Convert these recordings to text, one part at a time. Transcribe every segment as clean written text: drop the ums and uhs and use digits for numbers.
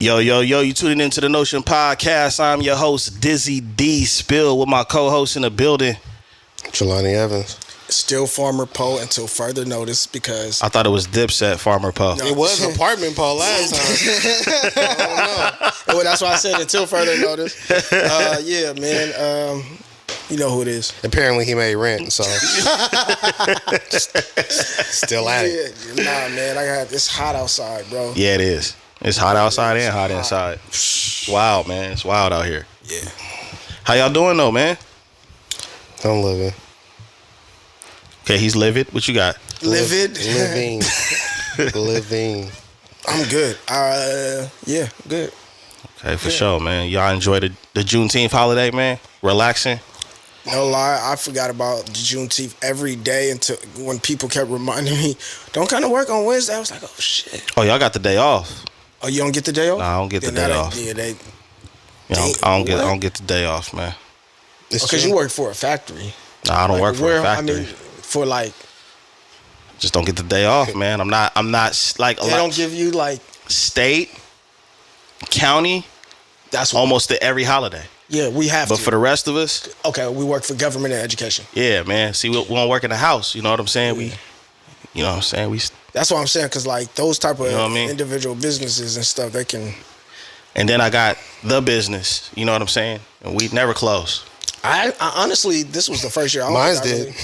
Yo, you tuning into the Notion Podcast. I'm your host, Dizzy Dspill, with my co-host in the building, Jelani Evans. Still Farmer Poe until further notice because... I thought it was Dipset Farmer Poe. No. It was Apartment Poe last time. I don't know. Well, that's why I said until further notice. Yeah, man. You know who it is. Apparently he made rent, so... Still at it. Nah, man. It's hot outside, bro. Yeah, it is. It's hot outside and hot inside. Wild, man. It's wild out here. Yeah. How y'all doing, though, man? I'm living. Okay, he's livid. What you got? Living. I'm good. Yeah, good. Okay, for sure, man. Y'all enjoy the Juneteenth holiday, man? Relaxing? No lie, I forgot about Juneteenth every day until when people kept reminding me, don't kind of work on Wednesday. I was like, oh, shit. Oh, y'all got the day off? Oh, you don't get the day off? Nah, I don't get the day off. Yeah, I don't get the day off, man. Because you work for a factory. Nah, I don't work for a factory. I mean, for like... Just don't get the day off, man. I'm not like... They don't give you like... State, county, that's almost to every holiday. Yeah, we have But for the rest of us... Okay, we work for government and education. Yeah, man. See, we don't work in the house. You know what I'm saying? Yeah. You know what I'm saying? That's what I'm saying, because like those type of individual businesses and stuff, they can... And then I got the business. You know what I'm saying? And we never close. I honestly, this was the first year. Mine did.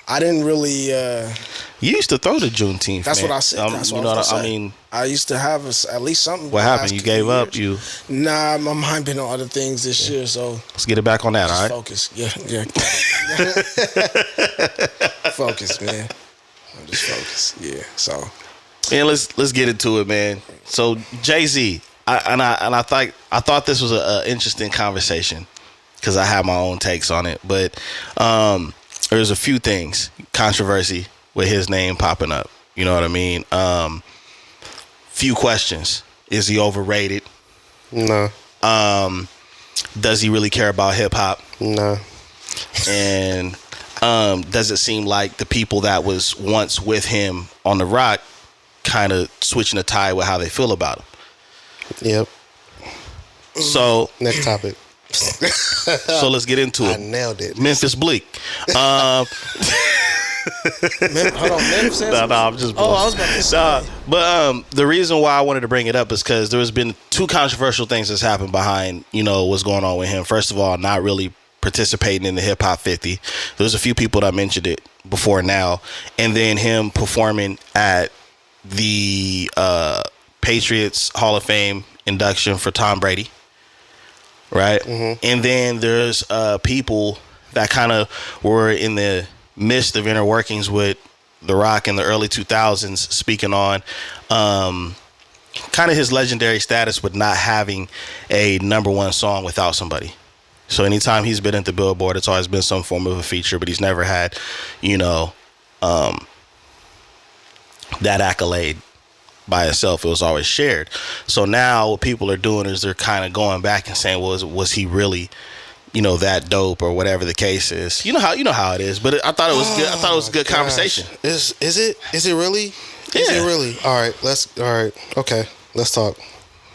I didn't really... You used to throw the Juneteenth. That's man. what I said. That's what I mean. I used to have at least something. What happened? You gave up? Nah, my mind been on other things this year, so let's get it back on that. All right. Focus. Yeah. Focus, man. I'm just focused. Yeah. So. Man, let's get into it, man. So Jay-Z, I thought this was an interesting conversation because I have my own takes on it, but there's a few things controversy with his name popping up. You know what I mean? Few questions. Is he overrated? No. Does he really care about hip hop? No. And does it seem like the people that was once with him on the rock kind of switching the tide with how they feel about him? Yep. So next topic. So let's get into it. I nailed it. Memphis Bleak. Hold on, Memphis. No, I'm just. Oh, I was about to say. But the reason why I wanted to bring it up is because there's been two controversial things that's happened behind what's going on with him. First of all, not really participating in the Hip Hop 50. There's a few people that mentioned it before now, and then him performing at the Patriots Hall of Fame induction for Tom Brady. Right. Mm-hmm. And then there's people that kind of were in the midst of inner workings with The Rock in the early 2000s, speaking on kind of his legendary status with not having a number one song without somebody. So anytime he's been at the Billboard, it's always been some form of a feature, but he's never had, that accolade by itself. It was always shared. So now what people are doing is they're kind of going back and saying, well, was he really that dope or whatever the case is? You know how it is. But I thought it was good. I thought it was a good conversation. Is it really? Yeah. Is it really? All right. Okay. Let's talk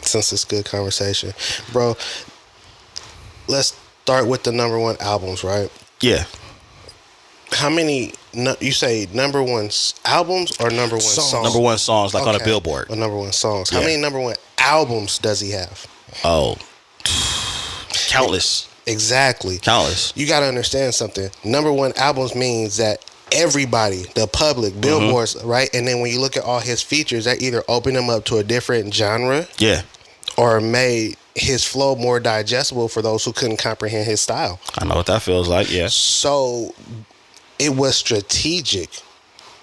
since it's good conversation. Bro, let's start with the number one albums, right? Yeah. How many, you say number one albums or number one songs? Number one songs, like on a Billboard. Or number one songs. Yeah. How many number one albums does he have? Oh, countless. Exactly. Countless. You got to understand something. Number one albums means that everybody, the public, Billboards, right? And then when you look at all his features, that either opened him up to a different genre. Yeah. Or made his flow more digestible for those who couldn't comprehend his style. I know what that feels like, yeah. So it was strategic.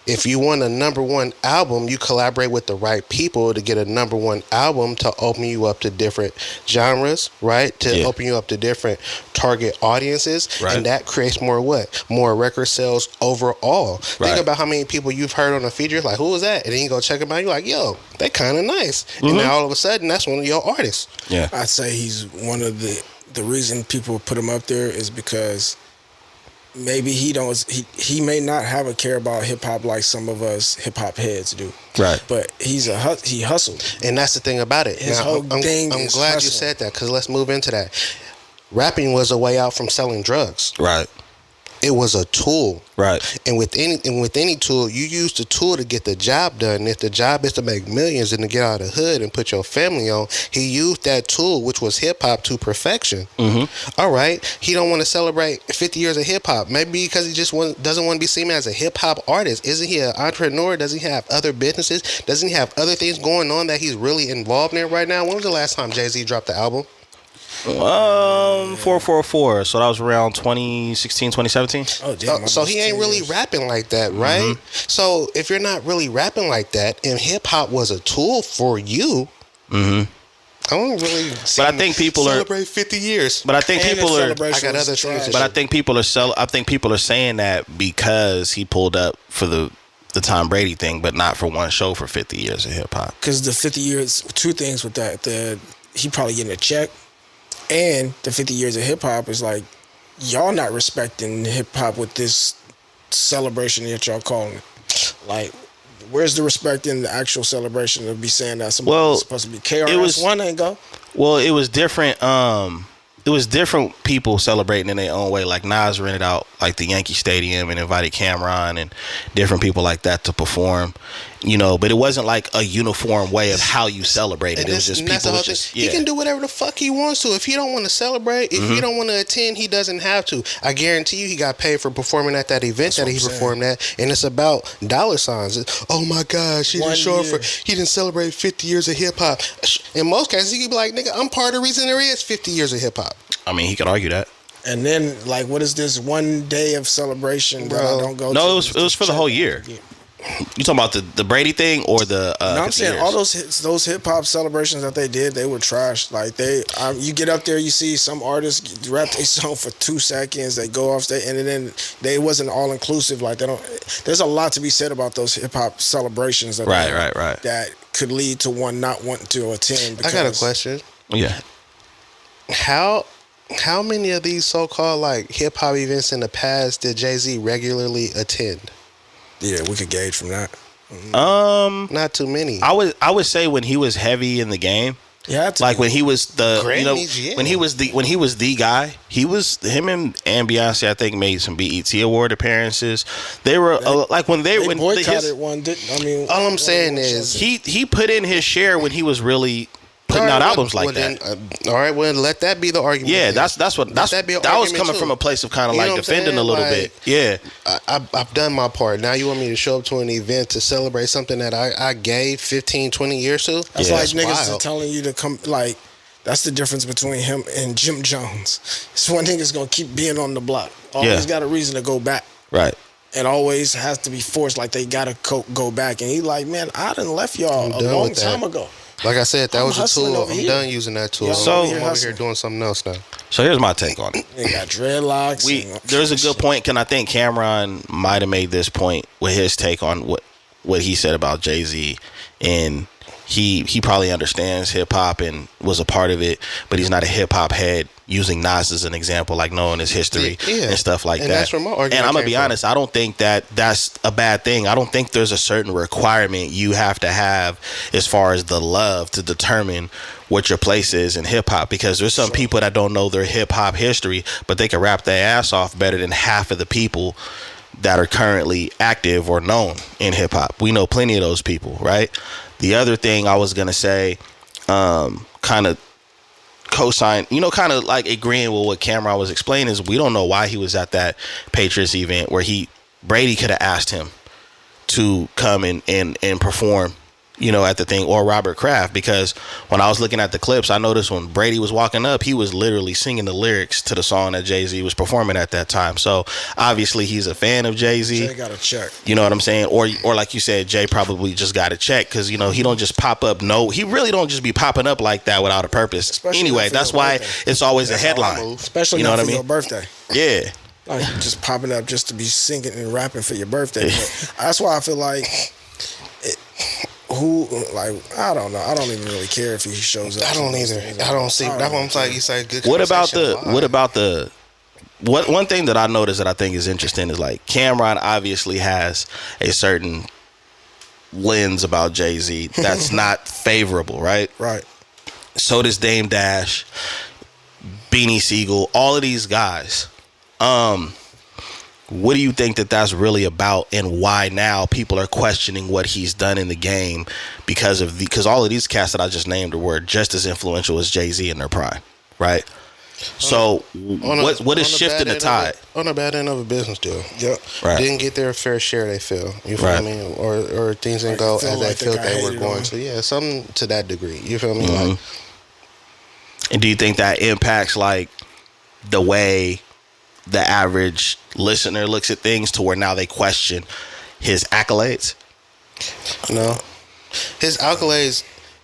If you want a number one album, you collaborate with the right people to get a number one album to open you up to different genres, right? To open you up to different target audiences. Right. And that creates more what? More record sales overall. Right. Think about how many people you've heard on a feature, like, who was that? And then you go check them out, you're like, yo, they kind of nice. Mm-hmm. And then all of a sudden, that's one of your artists. Yeah. I'd say he's one of the reason people put him up there is because maybe he may not have a care about hip hop like some of us hip hop heads do. Right. But he hustled. And that's the thing about it. His now, whole I'm thing I'm is glad you hustling. said that, because let's move into that. Rapping was a way out from selling drugs. Right. It was a tool. Right. And with any tool, you use the tool to get the job done. And if the job is to make millions and to get out of the hood and put your family on, he used that tool, which was hip hop, to perfection. Mm-hmm. All right, he don't want to celebrate 50 years of hip hop. Maybe because he just doesn't want to be seen as a hip hop artist. Isn't he an entrepreneur? Doesn't he have other businesses? Doesn't he have other things going on that he's really involved in right now? When was the last time Jay-Z dropped the album? 444. So that was around 2016, 2017. Oh, damn. So he ain't really rapping like that, right? Mm-hmm. So if you're not really rapping like that, and hip hop was a tool for you, I don't really. But I think people celebrate 50 years. But I think And people his are. celebration I got was other trash. things. But I think people are I think people are saying that because he pulled up for the Tom Brady thing, but not for one show for 50 years of hip hop. Because the 50 years, two things with that. He probably getting a check, and the 50 years of hip hop is like, y'all not respecting hip hop with this celebration that y'all calling it. Like, where's the respect in the actual celebration to be saying that somebody's supposed to be KRS-One ain't go? Well, it was different. It was different people celebrating in their own way. Like Nas rented out like the Yankee Stadium and invited Cameron and different people like that to perform. You know, but it wasn't like a uniform way of how you celebrated. It was just people. He can do whatever the fuck he wants to. If he don't want to celebrate, if he don't want to attend, he doesn't have to. I guarantee you, he got paid for performing at that event that he performed at, and it's about dollar signs. Oh my gosh, he didn't celebrate 50 years of hip hop. In most cases, he could be like, nigga, I'm part of the reason there is 50 years of hip hop. I mean, he could argue that. And then, like, what is this one day of celebration that I don't go to? No, it was for the whole year. You talking about the Brady thing or the? No, I'm saying all those hip hop celebrations that they did, they were trash. Like you get up there, you see some artists rap their song for 2 seconds, they go off stage, and then they wasn't all inclusive. Like they don't. There's a lot to be said about those hip hop celebrations. That Right. That could lead to one not wanting to attend. I got a question. Yeah. How many of these so-called like hip hop events in the past did Jay-Z regularly attend? Yeah, we could gauge from that. Not too many. I would say when he was heavy in the game. Yeah, like when he was the Grammys, when he was the guy, him and Beyonce I think made some BET award appearances. They were like when they boycotted one. All I'm saying is he put in his share when he was really putting out albums like that. All right, well, let that be the argument. Yeah, that was coming from a place of kind of like defending a little bit. Yeah, I've done my part. Now you want me to show up to an event to celebrate something that I gave 15, 20 years to? That's like niggas are telling you to come. Like, that's the difference between him and Jim Jones. This one nigga's gonna keep being on the block. Always got a reason to go back. Right. And always has to be forced. Like they gotta go back. And he like, man, I done left y'all a long time ago. Like I said, that was a tool. I'm done using that tool. So I'm over here doing something else now. So here's my take on it. They got dreadlocks. There's a good point. I think Cameron might have made this point with his take on what he said about Jay-Z, and he probably understands hip hop and was a part of it, but he's not a hip hop head. Using Nas as an example, like knowing his history and stuff like that. That's where my argument and I'm gonna be came honest, I don't think that's a bad thing. I don't think there's a certain requirement you have to have as far as the love to determine what your place is in hip hop, because there's some people that don't know their hip hop history, but they can rap their ass off better than half of the people that are currently active or known in hip hop. We know plenty of those people, right? The other thing I was gonna say, kind of co-sign, kind of like agreeing with what Cameron was explaining, is we don't know why he was at that Patriots event where Brady could have asked him to come and perform, at the thing, or Robert Kraft, because when I was looking at the clips, I noticed when Brady was walking up, he was literally singing the lyrics to the song that Jay-Z was performing at that time. So obviously he's a fan of Jay-Z. Jay got a check. You know what I'm saying? Or like you said, Jay probably just got a check, because he don't just pop up. No, he really don't just be popping up like that without a purpose. Especially anyway, that's why it's always a headline. Especially not for your birthday. Yeah. Like just popping up just to be singing and rapping for your birthday. But that's why I feel like I don't know. I don't even really care if he shows up. I don't either. I don't see. That's what I'm saying. You say good. What about one thing that I noticed that I think is interesting is like Cameron obviously has a certain lens about Jay-Z that's not favorable, right? Right. So does Dame Dash, Beanie Siegel, all of these guys. What do you think that that's really about, and why now people are questioning what he's done in the game because all of these cats that I just named were just as influential as Jay-Z in their prime, right? So what is shifting the tide? On the bad end of a business deal. Yep. Right. Didn't get their fair share, they feel. You feel me? Or things didn't go as they felt they were going to. Yeah, something to that degree. You feel me? Like, and do you think that impacts like the way the average listener looks at things, to where now they question his accolades? no. His accolades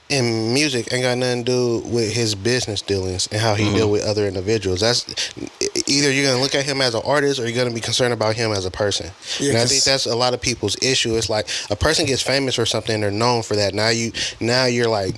in music ain't got nothing to do with his business dealings and how he deal with other individuals. That's either you're gonna look at him as an artist, or you're gonna be concerned about him as a person. Yeah, and I think that's a lot of people's issue. It's like a person gets famous for something, they're known for that. Now you're like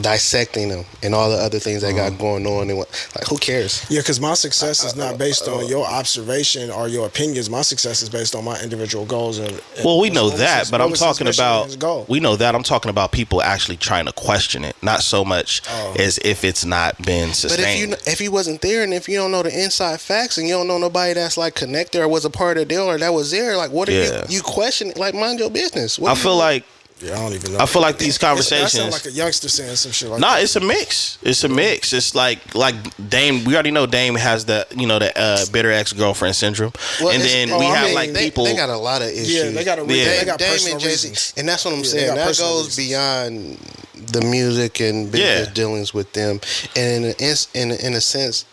dissecting them and all the other things they got going on, and like, who cares? Yeah, because my success is not based on your observation or your opinions. My success is based on my individual goals. And Well, we know that, but I'm talking about, goal. we know that. I'm talking about people actually trying to question it, not so much as if it's not been sustained. But if you wasn't there, and if you don't know the inside facts, and you don't know nobody that's like connected or was a part of the deal or that was there, like, what are you questioning? Like, mind your business. I feel like Yeah, I don't even know. I feel like these conversations. That sound like a youngster saying some shit like Nah, that. it's a mix. It's a mix. It's like Dame. We already know Dame has the bitter ex-girlfriend syndrome, Well, and then we have like people. They got a lot of issues. Yeah, they got Dame personal and Jay-Z, reasons. and that's what I'm Yeah, saying. they got That personal goes reasons. beyond the music and business dealings with them, and in a sense,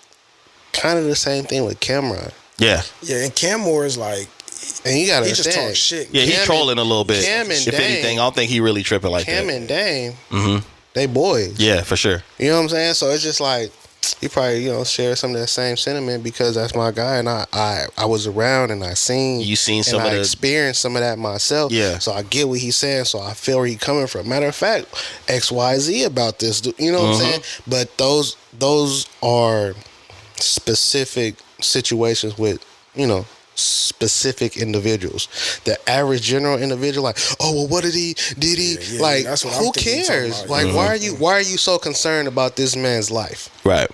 kind of the same thing with Cameron. Yeah, Yeah, and Cam Moore is like, And you gotta he just understand. talks shit. yeah, he's Cam trolling a little bit. Cam and if Dame- anything, I don't think he really tripping like Cam that. and Dame, Mm-hmm. they boys. Yeah, for sure. You know what I'm saying? So it's just like, he probably, share some of that same sentiment because that's my guy, and I was around and I seen. You seen some and of I the experienced some of that myself. Yeah. So I get what he's saying. So I feel where he's coming from. Matter of fact, XYZ about this. You know what I'm saying? But those are specific situations with specific individuals. The average general individual, like, oh well, what did he? Yeah, like, that's what I'm who thinking you're talking cares? about. Like, why are you so concerned about this man's life? right.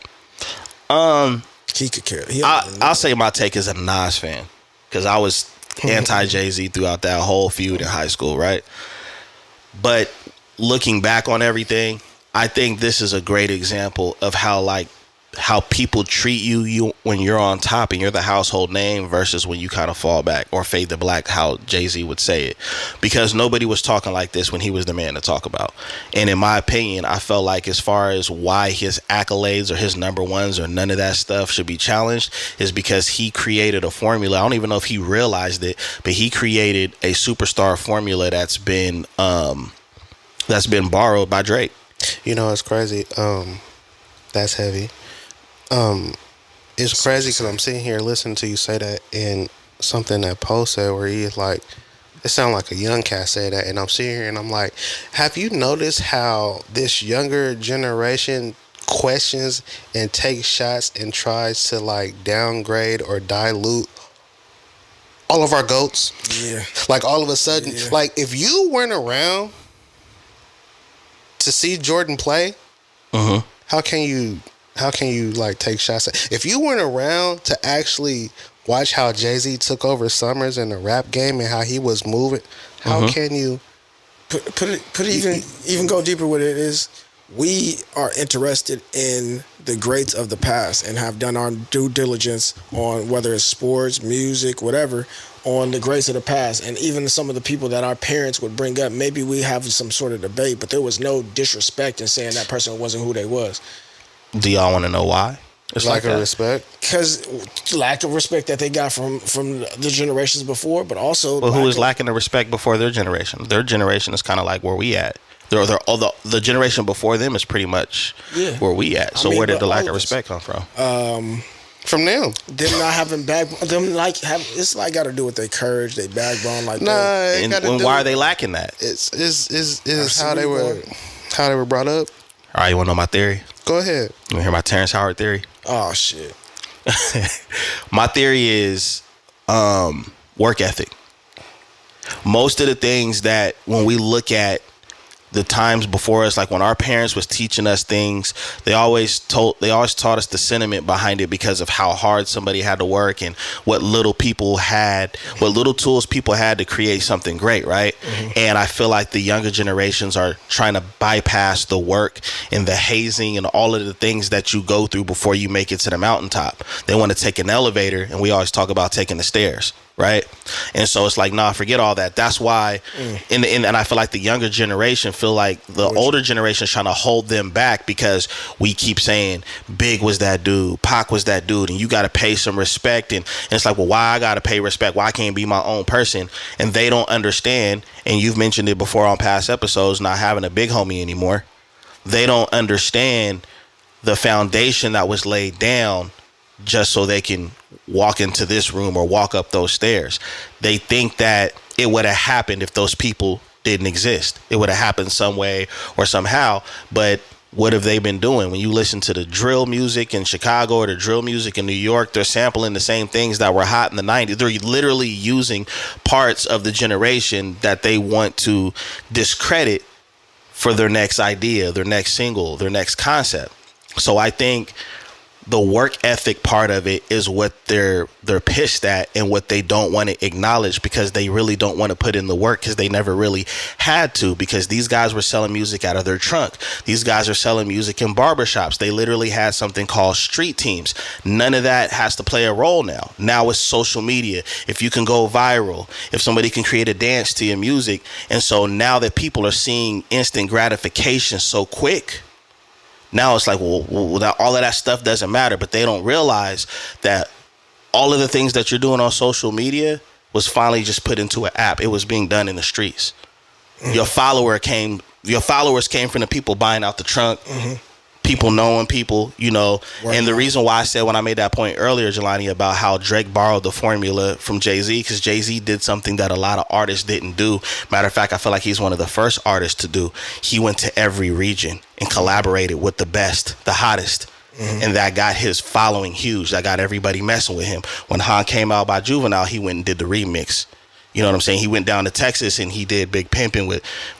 He could care. I'll say my take as a Nas fan, because I was anti Jay-Z throughout that whole feud in high school, right? But looking back on everything, I think this is a great example of how people treat you when you're on top and you're the household name versus when you kind of fall back or fade to black, how Jay-Z would say it. Because nobody was talking like this when he was the man to talk about. And in my opinion, I felt like as far as why his accolades or his number ones or none of that stuff should be challenged is because he created a formula. I don't even know if he realized it, but he created a superstar formula that's been borrowed by Drake. It's crazy. That's heavy. It's crazy because I'm sitting here listening to you say that, and something that Poe said where he is like, it sounded like a young cat said that, and I'm sitting here and I'm like, have you noticed how this younger generation questions and takes shots and tries to like downgrade or dilute all of our goats? Yeah. Like all of a sudden, like if you weren't around to see Jordan play, how can you like take shots at, if you weren't around to actually watch how Jay-Z took over Summers in the rap game and how he was moving, how can you put it even go deeper with it is, we are interested in the greats of the past and have done our due diligence on whether it's sports, music, whatever, on the greats of the past. And even some of the people that our parents would bring up, maybe we have some sort of debate, but there was no disrespect in saying that person wasn't who they was. Do y'all want to know why? It's lack like of that. respect? Because lack of respect that they got from the generations before, but also Well, who was lacking the respect before their generation? Their generation is kind of like where we at. The generation before them is pretty much where we at. So where did the lack of respect come from? From them. Them not having it's like got to do with their courage, their backbone, like And why are they lacking that? It's how they were brought up. All right, you want to know my theory? Go ahead. You want to hear my Terrence Howard theory? Oh shit. My theory is work ethic. Most of the things that when we look at the times before us, like when our parents was teaching us things, they always taught us the sentiment behind it because of how hard somebody had to work and what little tools people had to create something great, right? And I feel like the younger generations are trying to bypass the work and the hazing and all of the things that you go through before you make it to the mountaintop. They want to take an elevator, and we always talk about taking the stairs, right? And so it's like, nah, forget all that. That's why and I feel like the younger generation feel like the older generation is trying to hold them back because we keep saying Big was that dude, Pac was that dude, and you got to pay some respect. And it's like, well, why I got to pay respect? Why I can't be my own person? And they don't understand, and you've mentioned it before on past episodes, not having a big homie anymore. They don't understand the foundation that was laid down just so they can walk into this room or walk up those stairs. They think that it would have happened if those people didn't exist. It would have happened some way or somehow. But what have they been doing? When you listen to the drill music in Chicago or the drill music in New York, they're sampling the same things that were hot in the 90s. They're literally using parts of the generation that they want to discredit for their next idea, their next single, their next concept. So I think the work ethic part of it is what they're pissed at and what they don't want to acknowledge, because they really don't want to put in the work because they never really had to, because these guys were selling music out of their trunk. These guys are selling music in barbershops. They literally had something called street teams. None of that has to play a role now. Now it's social media. If you can go viral, if somebody can create a dance to your music. And so now that people are seeing instant gratification so quick, now it's like, well, all of that stuff doesn't matter. But they don't realize that all of the things that you're doing on social media was finally just put into an app. It was being done in the streets. Your followers came from the people buying out the trunk, people knowing people, And the reason why I said when I made that point earlier, Jelani, about how Drake borrowed the formula from Jay-Z, because Jay-Z did something that a lot of artists didn't do. Matter of fact, I feel like he's one of the first artists to do. He went to every region and collaborated with the best, the hottest. And that got his following huge. That got everybody messing with him. When Han came out by Juvenile, he went and did the remix. You know what I'm saying? He went down to Texas and he did Big Pimpin'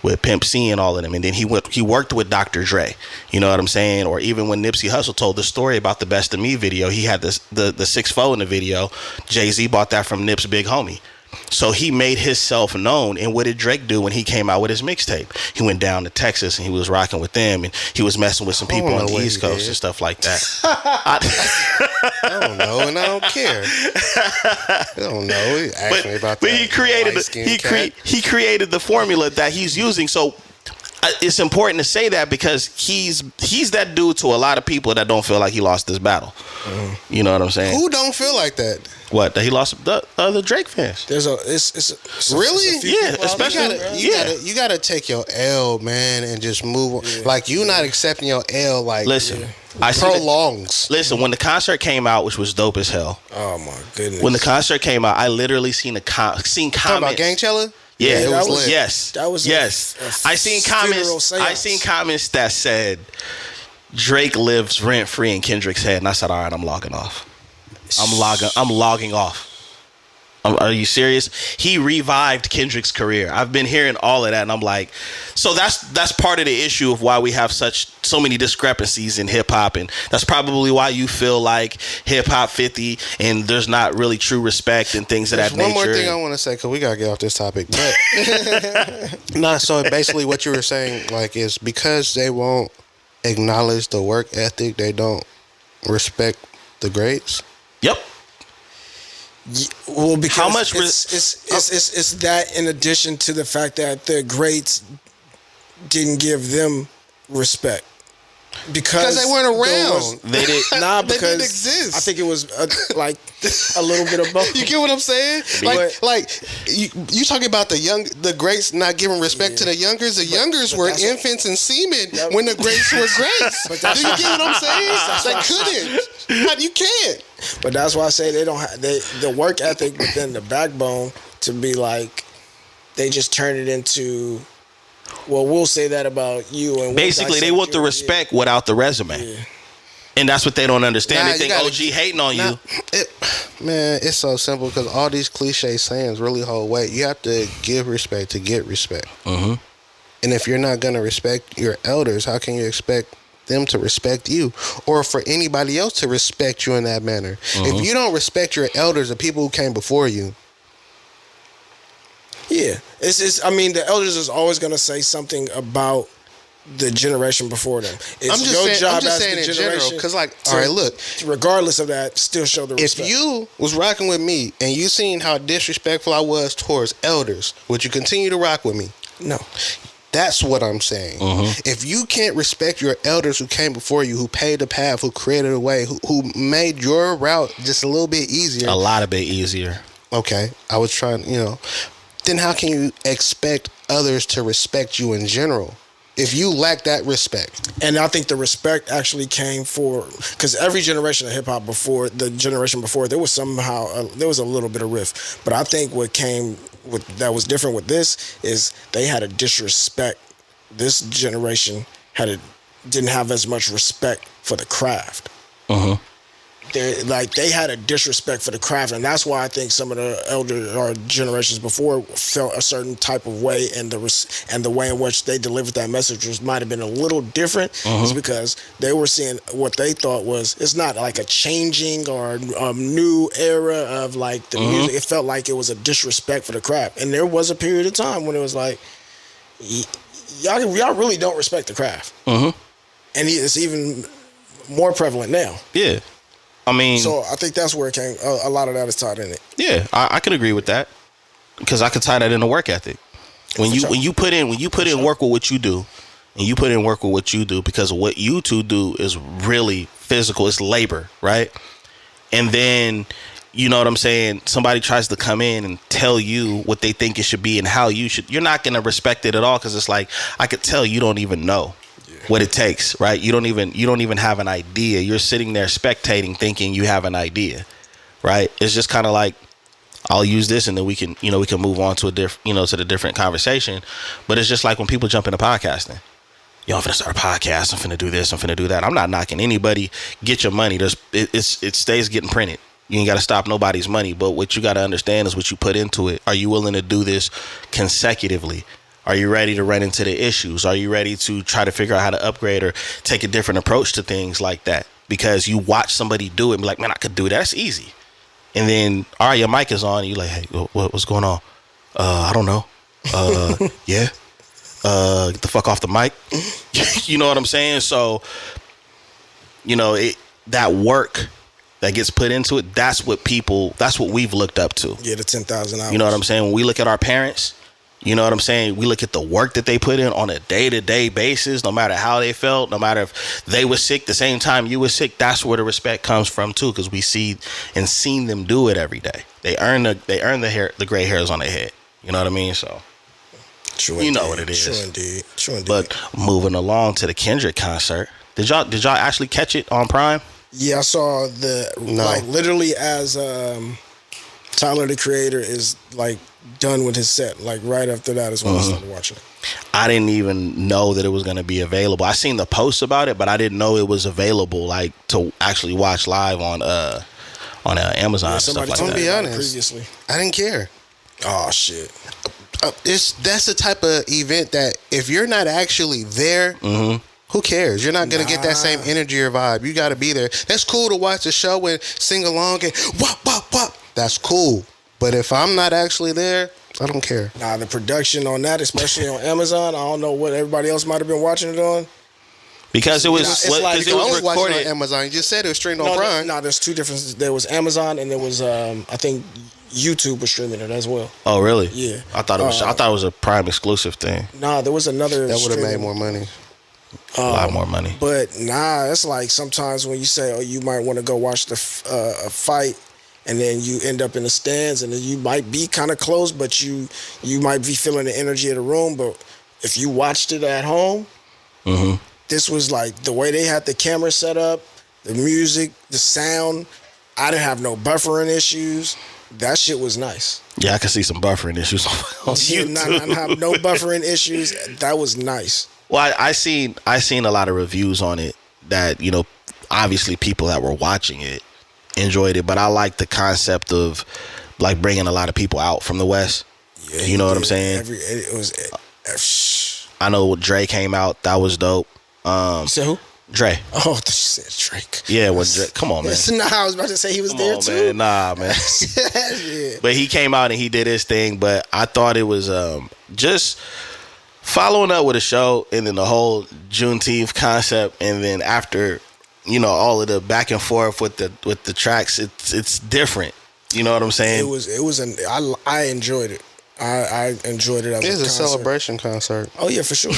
with Pimp C and all of them. And then he worked with Dr. Dre. You know what I'm saying? Or even when Nipsey Hussle told the story about the Best of Me video, he had the 6'4" in the video. Jay-Z bought that from Nip's big homie. So he made himself known. And what did Drake do when he came out with his mixtape? He went down to Texas and he was rocking with them, and he was messing with some people on the East Coast and stuff like that. I don't know, and I don't care. I don't know. He asked me about that. But he created the formula that he's using. So it's important to say that, because he's that dude to a lot of people that don't feel like he lost this battle. You know what I'm saying? Who don't feel like that? What, that he lost the Drake fans? It's really? Yeah, especially you gotta take your L, man, and just move on. Yeah. Like, you not accepting your L, like, listen. prolongs. Listen, when the concert came out, which was dope as hell. Oh my goodness! When the concert came out, I literally seen comments. Talking about Gang Chella? Yeah, it was lit. Yes, that was I seen comments. I seen comments that said Drake lives rent free in Kendrick's head, and I said, all right, I'm logging off. I'm logging off. Are you serious? He revived Kendrick's career. I've been hearing all of that, and I'm like, so that's part of the issue of why we have so many discrepancies in hip hop, and that's probably why you feel like hip hop 50 and there's not really true respect and things of that nature. One more thing I want to say, because we gotta get off this topic, but so basically what you were saying, like, is because they won't acknowledge the work ethic, they don't respect the greats. Yep. Well, because how much it's that, in addition to the fact that the greats didn't give them respect because they weren't around. They did because they didn't exist. I think it was like a little bit of both. You get what I'm saying? Like you talking about the greats not giving respect to the youngers. The youngers were infants and semen when the greats were greats. Do you get what I'm saying? They couldn't. You can't. But that's why I say they don't have the work ethic within the backbone to be like, they just turn it into, well, we'll say that about you. And basically, they want the respect without the resume. Yeah. And that's what they don't understand. Nah, they think OG hating on you. Man, it's so simple because all these cliche sayings really hold weight. You have to give respect to get respect. Mm-hmm. And if you're not going to respect your elders, how can you expect them to respect you, or for anybody else to respect you in that manner? Mm-hmm. If you don't respect your elders, the people who came before you. Yeah, it's. I mean, the elders is always going to say something about the generation before them. It's I'm just saying in general, because all right, look, regardless of that, still show the respect. If you was rocking with me and you seen how disrespectful I was towards elders, would you continue to rock with me? No. That's what I'm saying. Mm-hmm. If you can't respect your elders who came before you, who paved the path, who created a way, who made your route just a little bit easier. A lot of bit easier. Okay, I was trying, then how can you expect others to respect you in general if you lack that respect? And I think the respect actually came because every generation of hip hop before the generation before, there was a little bit of riff. But I think what came that was different with this is they had a disrespect. This generation didn't have as much respect for the craft. Mm-hmm. They had a disrespect for the craft, and that's why I think some of the elder or generations before felt a certain type of way, and the way in which they delivered that message might have been a little different. Mm-hmm. Is because they were seeing what they thought was, it's not like a changing or a new era of like the music. It felt like it was a disrespect for the craft, and there was a period of time when it was like, y'all really don't respect the craft, and it's even more prevalent now. Yeah. I mean, so I think that's where it came. A lot of that is taught in it. Yeah, I could agree with that, because I could tie that into work ethic. When you put in work with what you do, and you put in work with what you do, because what you two do is really physical. It's labor, right? And then, you know what I'm saying, somebody tries to come in and tell you what they think it should be and how you should. You're not gonna respect it at all, because it's like, I could tell you don't even know what it takes, right? You don't even have an idea. You're sitting there spectating, thinking you have an idea, right? It's just kind of like, I'll use this, and then we can move on to to the different conversation. But it's just like when people jump into podcasting. I'm finna start a podcast. I'm finna do this. I'm finna do that. I'm not knocking anybody. Get your money. It stays getting printed. You ain't got to stop nobody's money. But what you got to understand is what you put into it. Are you willing to do this consecutively? Are you ready to run into the issues? Are you ready to try to figure out how to upgrade or take a different approach to things like that? Because you watch somebody do it and be like, man, I could do that. That's easy. And then, all right, your mic is on. And you're like, hey, what's going on? I don't know. Yeah. Get the fuck off the mic. You know what I'm saying? So, that work that gets put into it, that's what we've looked up to. Yeah, the 10,000 hours. You know what I'm saying? When we look at our parents, you know what I'm saying? We look at the work that they put in on a day-to-day basis, no matter how they felt, no matter if they were sick the same time you were sick. That's where the respect comes from too, because we see and seen them do it every day. They earn the gray hairs on their head. You know what I mean? So true, you know what it is. True indeed. But moving along to the Kendrick concert, did y'all actually catch it on Prime? Yeah, I saw literally as Tyler the Creator is like done with his set. Like right after that is when I started watching it. I didn't even know that it was going to be available. I seen the posts about it, but I didn't know it was available like to actually watch live on Amazon and stuff like that. I'm gonna be honest. Previously, I didn't care. Oh shit. That's the type of event that if you're not actually there, who cares? You're not gonna get that same energy or vibe. You got to be there. That's cool to watch the show and sing along and wop wop wop. That's cool. But if I'm not actually there, I don't care. Nah, the production on that, especially on Amazon, I don't know what everybody else might have been watching it on. Because it was recorded on Amazon. You just said it was streamed on Prime. No, there's two differences. There was Amazon and there was I think YouTube was streaming it as well. Oh really? Yeah. I thought it was a Prime exclusive thing. Nah, there was another that would have made more money. A lot more money. But nah, it's like sometimes when you say, you might want to go watch the a fight, and then you end up in the stands, and then you might be kind of close, but you might be feeling the energy of the room. But if you watched it at home, this was like the way they had the camera set up, the music, the sound. I didn't have no buffering issues. That shit was nice. Yeah, I could see some buffering issues on YouTube. Not have no buffering issues. That was nice. Well, I seen a lot of reviews on it that, obviously people that were watching it enjoyed it, but I like the concept of like bringing a lot of people out from the West. Yeah, You know what I'm saying? I know Dre came out. That was dope. You said who? Dre. Oh, I thought you said Drake. Yeah, when Dre, come on, man. Nah, I was about to say he was Come there on, too. man. Nah, man. Yeah. But he came out and he did his thing. But I thought it was just following up with a show, and then the whole Juneteenth concept, and then after, you know, all of the back and forth with the tracks, it's different. You know what I'm saying? I enjoyed it. I enjoyed it as It's a a concert. celebration concert. Oh yeah, for sure.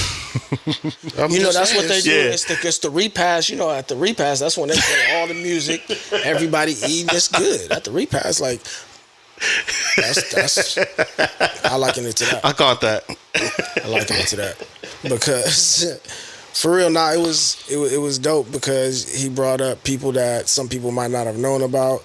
I'm You know, just that's saying, what they do. Yeah. It's the repass. You know, at the repass, that's when they play all the music. Everybody eating. It's good at the repass. Like that's. I liken it to that. I caught that. I liken it to that because for real, it was dope because he brought up people that some people might not have known about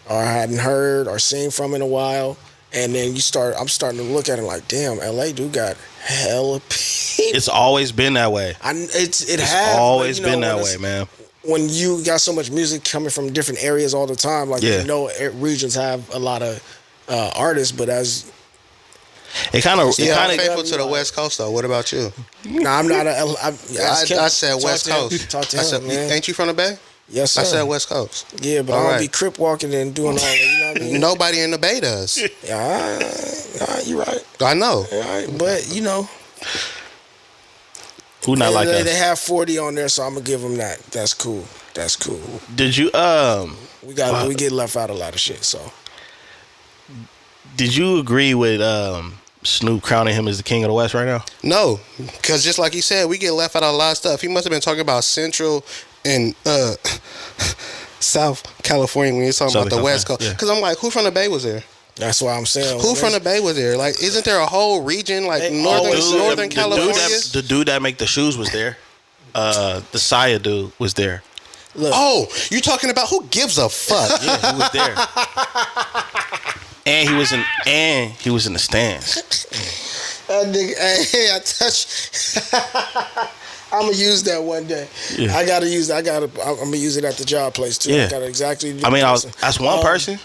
or hadn't heard or seen from in a while. And then I'm starting to look at it like, damn, LA do got hella people. It's always been that way. It's Always been that way, man. When you got so much music coming from different areas all the time, like Yeah. you know, regions have a lot of artists, but as It kind of. Yeah, I'm kinda- faithful to the West Coast though. What about you? I'm not I said West Coast. Talk to I him, said, man. ain't you from the Bay? Yes, sir. I said West Coast. Yeah, but All I don't right. be crip walking and doing all that. You know what I mean? Nobody in the Bay does. Yeah, you're right. I know. All right, but you know, Who not like they us? have 40 on there, so I'm gonna give them that. That's cool. That's cool. Did you We get left out a lot of shit. So Did you agree with Snoop crowning him as the king of the West right now? No, because just like you said, we get left out of a lot of stuff. He must have been talking about Central and South California when he was talking Southern about the West Coast. California, yeah. Because I'm like, who from the Bay was there? that's why I'm saying. Who from the Bay was there? Like, isn't there a whole region like Hey, Northern California? The dude that make the shoes was there. The Saya dude was there. Look, Oh, you talking about who gives a fuck? Yeah, he was there. And he was in the stands. that nigga, hey, I touched. I'm gonna use that one day. Yeah. I gotta use that. I'm gonna use it at the job place too. Yeah. I gotta exactly. I mean, that's one person.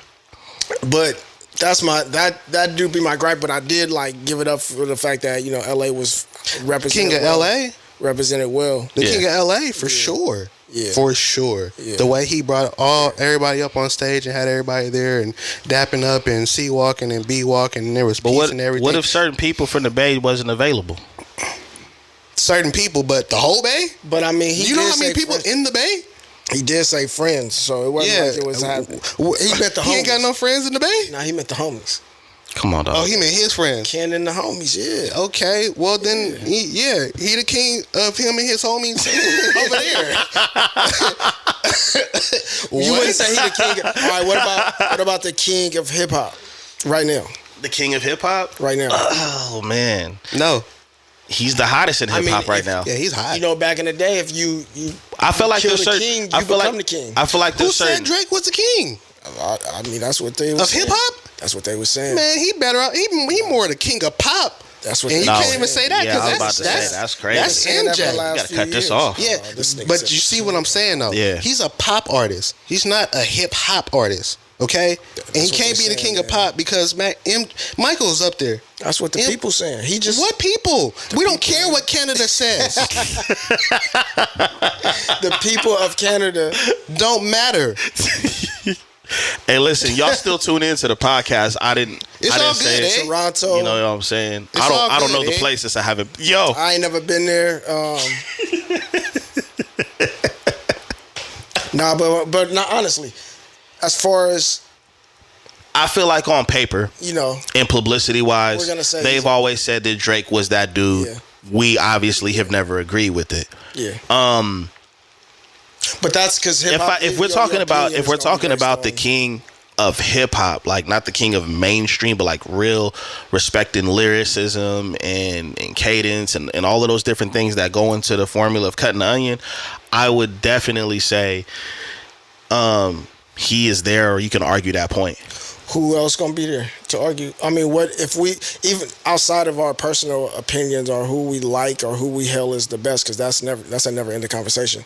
But that's that do be my gripe. But I did like give it up for the fact that you know LA was represented. King of well, LA? represented well. The Yeah. King of LA for sure. Yeah. For sure. Yeah. The way he brought everybody up on stage and had everybody there and dapping up and C walking and B walking and there was But peace and everything. what if certain people from the Bay wasn't available? certain people, but the whole Bay? But I mean, You know how many people in the Bay? He did say friends, so it wasn't like it was happening. He met the homies. He ain't got no friends in the Bay? Nah, he met the homies. Come on, dog. Oh, he met his friends. Ken and the homies, yeah. Okay, well then, he the king of him and his homies over there. You wouldn't say he the king. All right, what about the king of hip hop right now? The king of hip hop? Right now, Oh man, No, he's the hottest in hip hop right now. yeah, he's hot. you know, back in the day, if you I feel like kill there's the certain. king, I you feel become like the king. I feel like Who there's said certain. Drake was the king I mean, that's what they was of saying. hip hop? That's what they was saying. Man, he better. He more the king of pop. That's what And they you No. can't even say that Yeah, I was because about to say, that's crazy. That's Saying that for the MJ. last gotta few cut this years. off. Yeah, This nigga but said- you see what I'm saying though? Yeah. He's a pop artist. He's not a hip hop artist. Okay, and he what can't they're be the king saying, of pop because Michael's up there. That's what the people saying. He just What people? We don't care what Canada says. the people of Canada. Don't matter. Hey, listen, y'all still tune into the podcast. I didn't all say good, it. eh? Toronto. You know what I'm saying? It's I all don't know good, the eh? places I haven't. Yo, I ain't never been there. Nah, but not honestly. As far as I feel like on paper you know, and publicity wise, We're gonna say they've he's- always said that Drake was that dude. Yeah. We obviously have never agreed with it. yeah. But that's because If we're talking about the king of hip hop, like not the king of mainstream, but like real respecting lyricism and cadence and all of those different things that go into the formula of cutting the onion, I would definitely say he is there, or you can argue that point. who else gonna be there? to argue. I mean, what if we, even outside of our personal opinions or who we like or who we hail as the best, because that's a never ending conversation.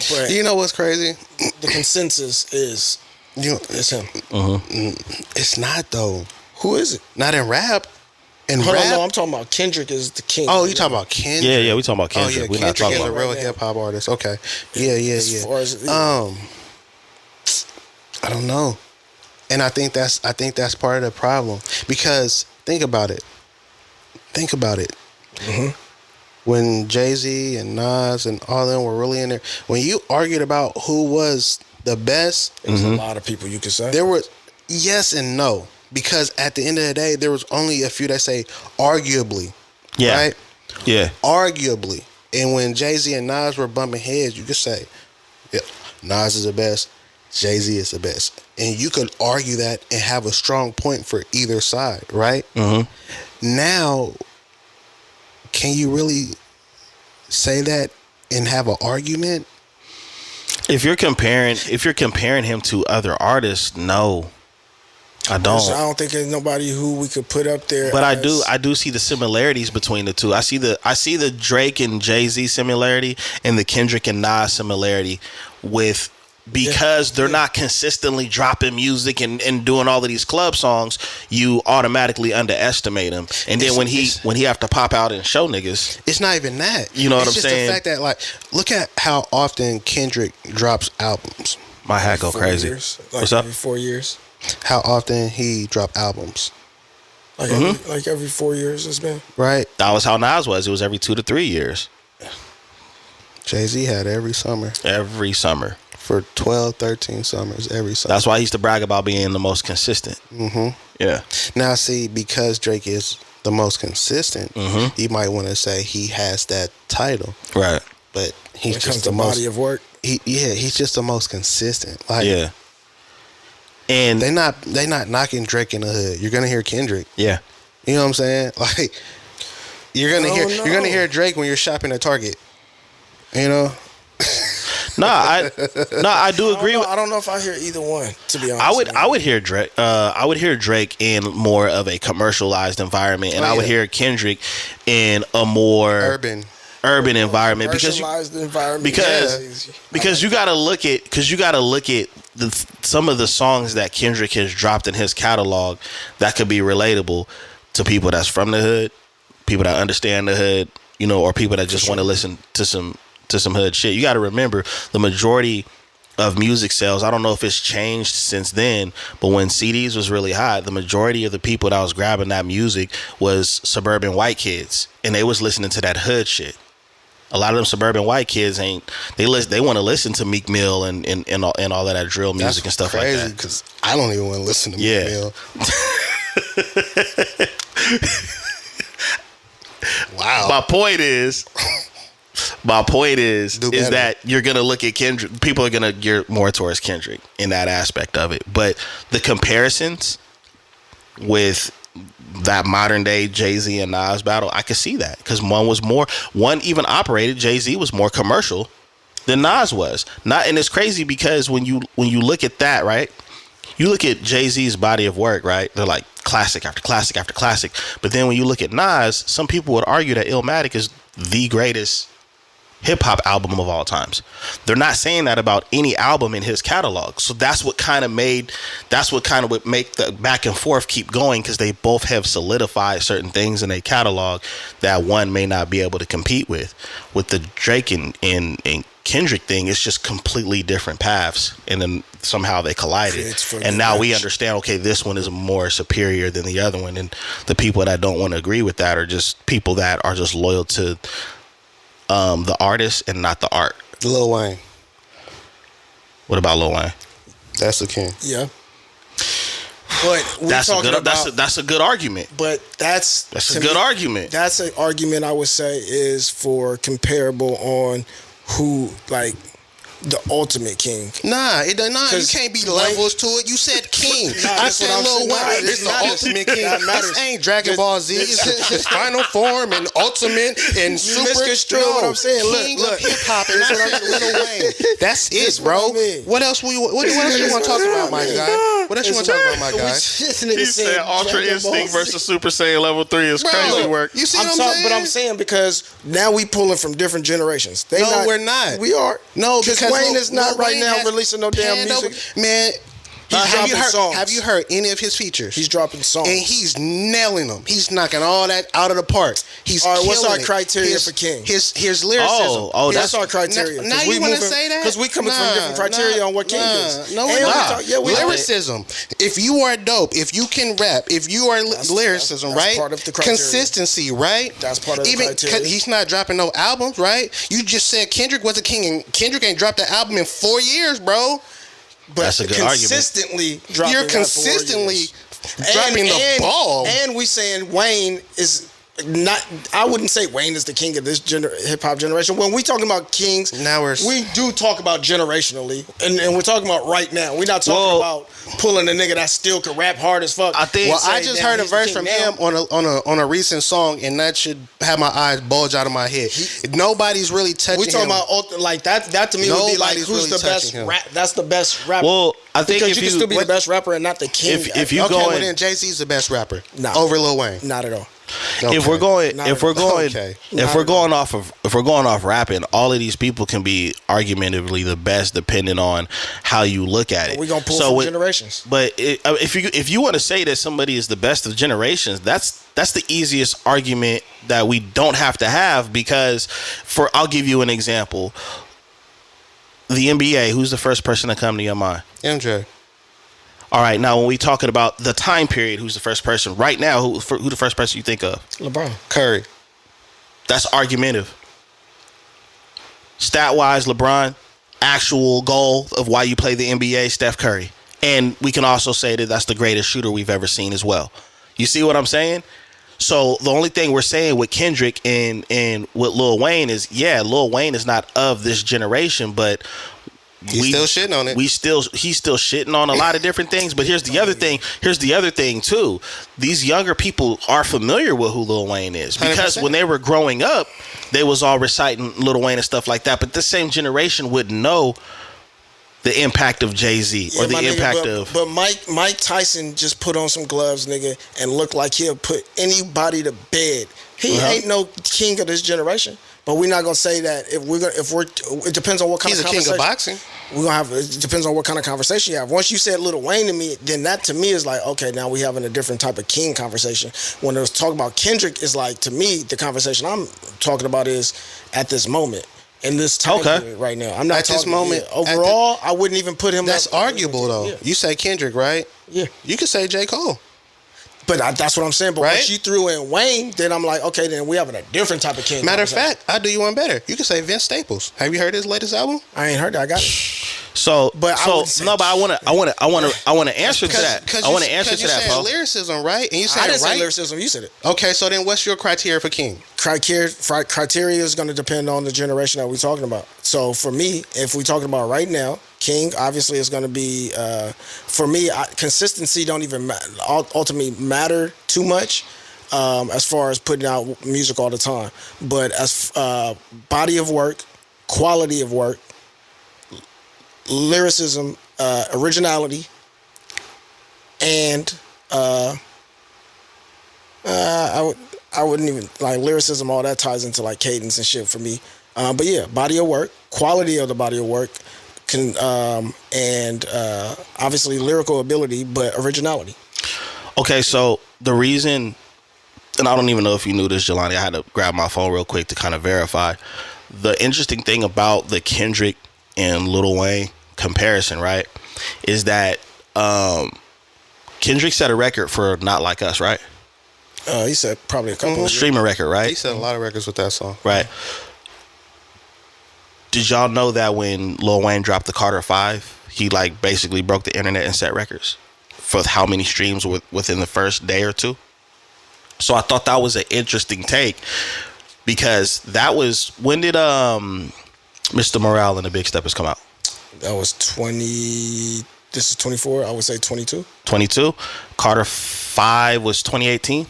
But You know what's crazy? the consensus is it's him. It's not though. Who is it? Not in rap. In Hold rap. on, no, I'm talking about Kendrick is the king. Oh, you talking about Kendrick? Yeah, we talking about Kendrick. Oh yeah, We're not Kendrick talking is a about real right now. hip hop artist. Okay. Yeah. As far as, I don't know. And I think that's part of the problem, because think about it. When Jay-Z and Nas and all of them were really in there, when you argued about who was the best, there's a lot of people you could say. there was yes and no, because at the end of the day, there was only a few that say arguably, Yeah. right? Yeah. Arguably. And when Jay-Z and Nas were bumping heads, you could say, yeah, Nas is the best, Jay-Z is the best. And you could argue that and have a strong point for either side, right? Now, can you really say that and have an argument? If you're comparing him to other artists, no. I don't. I don't think there's nobody who we could put up there. But I do see the similarities between the two. I see the Drake and Jay-Z similarity and the Kendrick and Nas similarity because they're not consistently dropping music and doing all of these club songs, you automatically underestimate him. And then when he have to pop out and show niggas, it's not even that. You know what it's I'm just saying? the fact that, like, look at how often Kendrick drops albums. my hat go 4 crazy. years, What's up? Every 4 years. How often he dropped albums, Like every 4 years it's been. right? That was how Nas was. It was every 2 to 3 years. Jay-Z had every summer. Every summer. For 12, 13 summers, every summer. That's why he used to brag about being the most consistent. Yeah. Now, see, because Drake is the most consistent, you might want to say he has that title. Right. But he's When it comes just to the most body of work. he's just the most consistent. Like, Yeah. And they not knocking Drake in the hood. You're gonna hear Kendrick. yeah. You know what I'm saying? Like, you're gonna Oh, you're gonna hear Drake when you're shopping at Target. You know? I do agree. I don't know if I hear either one, to be honest. I would hear Drake. I would hear Drake in more of a commercialized environment, and I would hear Kendrick in a more Urban environment Commercialized environment. because you got to look at some of the songs that Kendrick has dropped in his catalog that could be relatable to people that's from the hood, people that understand the hood, you know, or people that just want to listen to some hood shit. You got to remember the majority of music sales, I don't know if it's changed since then, but when CDs was really hot, the majority of the people that was grabbing that music was suburban white kids, and they was listening to that hood shit. A lot of them suburban white kids they want to listen to Meek Mill and all of that drill music and stuff crazy, like that. because I don't even want to listen to Meek Mill. Wow. My point is better. that you're gonna look at Kendrick. People are gonna gear more towards Kendrick in that aspect of it. But the comparisons with that modern day Jay-Z and Nas battle, I could see that, because one even operated. Jay-Z was more commercial than Nas was. And it's crazy because when you look at that, right? You look at Jay-Z's body of work, right? They're like classic after classic after classic. But then when you look at Nas, some people would argue that Illmatic is the greatest hip hop album of all times. They're not saying that about any album in his catalog. So that's what kind of make the back and forth keep going, because they both have solidified certain things in a catalog that one may not be able to compete with. With the Drake and Kendrick thing, it's just completely different paths, and then somehow they collided, and now we understand, okay, this one is more superior than the other one. And the people that don't want to agree with that are just people that are just loyal to the artist and not the art. Lil Wayne. What about Lil Wayne? That's the king. Yeah. But that's a good argument. But that's a good argument. That's an argument I would say is for comparable on who, like, the ultimate king. Nah, you can't be levels to it. You said king. I said Lil Wayne is the ultimate king. This ain't Dragon Ball Z. It's final form and ultimate and super. Misconstrue what I'm saying. King of hip hop, and that's Lil Wayne. That's it, bro. What else you want to talk about, my guy? What else you want to talk about, my guy? He said Ultra Instinct versus Super Saiyan Level 3 is crazy work. You see what I'm saying? But I'm saying because now we pulling from different generations. We're not. We are. No, because Wayne is not right now releasing no damn music. Man, have you heard any of his features? He's dropping songs. And he's nailing them. He's knocking all that out of the park. He's killing what's our it. criteria for king? His lyricism. That's our criteria. Now you want to say that? Because we coming from different criteria on what king is. No, we're not. Lyricism. If you are dope, if you can rap, if you are lyricism, that's right? Part of the criteria. Consistency, right? That's part of the criteria. Even he's not dropping no albums, right? You just said Kendrick was a king, and Kendrick ain't dropped an album in 4 years, bro. But that's a good consistently argument. You're consistently dropping the ball. And we saying Wayne is not. I wouldn't say Wayne is the king of this hip hop generation. When we talking about kings, we do talk about generationally, and we're talking about right now. We're not talking about pulling a nigga that still can rap hard as fuck. I just heard a verse from him on a recent song, and that should have my eyes bulge out of my head. Nobody's really touching him. We talking about like that. That to me would be like who's the best rap? That's the best rapper. Well, I think because you can still be the best rapper and not the king. If you go, well then Jay-Z's the best rapper over Lil Wayne. Not at all. Okay. If we're going off rapping, all of these people can be argumentatively the best depending on how you look at it. We're gonna pull from generations. But if you want to say that somebody is the best of generations, that's the easiest argument that we don't have to have, because I'll give you an example. The NBA, who's the first person to come to your mind? MJ. All right, now when we talking about the time period, who's the first person right now? Who the first person you think of? LeBron. Curry. That's argumentative. Stat-wise, LeBron, actual goal of why you play the NBA, Steph Curry. And we can also say that that's the greatest shooter we've ever seen as well. You see what I'm saying? So the only thing we're saying with Kendrick and with Lil Wayne is, Lil Wayne is not of this generation, but he's still shitting on it. He's still shitting on a lot of different things. But here's the other thing. Here's the other thing too. These younger people are familiar with who Lil Wayne is, because 100%. When they were growing up, they was all reciting Lil Wayne and stuff like that. But this same generation wouldn't know the impact of Jay-Z or the impact of. But Mike Tyson just put on some gloves, nigga, and looked like he'll put anybody to bed. He ain't no king of this generation. But we're not gonna say that it depends on what kind of conversation. He's a king of boxing. It depends on what kind of conversation you have. Once you said Lil Wayne to me, then that to me is like, okay, now we having a different type of king conversation. When it was talking about Kendrick, is like, to me, the conversation I'm talking about is at this moment. In this time period right now. I'm not at this moment. Overall, I wouldn't even put him. That's arguable though. Yeah. You say Kendrick, right? Yeah. You could say J. Cole. But that's what I'm saying. But once you threw in Wayne, then I'm like, okay, then we having a different type of king. Matter of fact, I'll do you one better. You can say Vince Staples. Have you heard his latest album? I ain't heard that. I got it. But I want to answer to that. I want to answer to that, Paul. Lyricism, right? And you said I didn't say lyricism. You said it. Okay, so then what's your criteria for king? Criteria is going to depend on the generation that we're talking about. So for me, if we're talking about right now, king obviously is going to be for me. Consistency don't even ultimately matter too much as far as putting out music all the time. But as body of work, quality of work, lyricism, originality, and I wouldn't even like lyricism. All that ties into like cadence and shit for me. But yeah, body of work, quality of the body of work, and obviously lyrical ability, but originality. Okay, so the reason, and I don't even know if you knew this, Jelani, I had to grab my phone real quick to kind of verify. The interesting thing about the Kendrick and Lil Wayne comparison, right, is that Kendrick set a record for Not Like Us, right? He said probably a couple of streaming record, right? He set a lot of records with that song. Right. Did y'all know that when Lil Wayne dropped the Carter 5, he like basically broke the internet and set records for how many streams within the first day or two? So I thought that was an interesting take, because that was, when did Mr. Morale and the Big Steppers come out? That was 20. This is 24. I would say 22. 22. Carter 5 was 2018.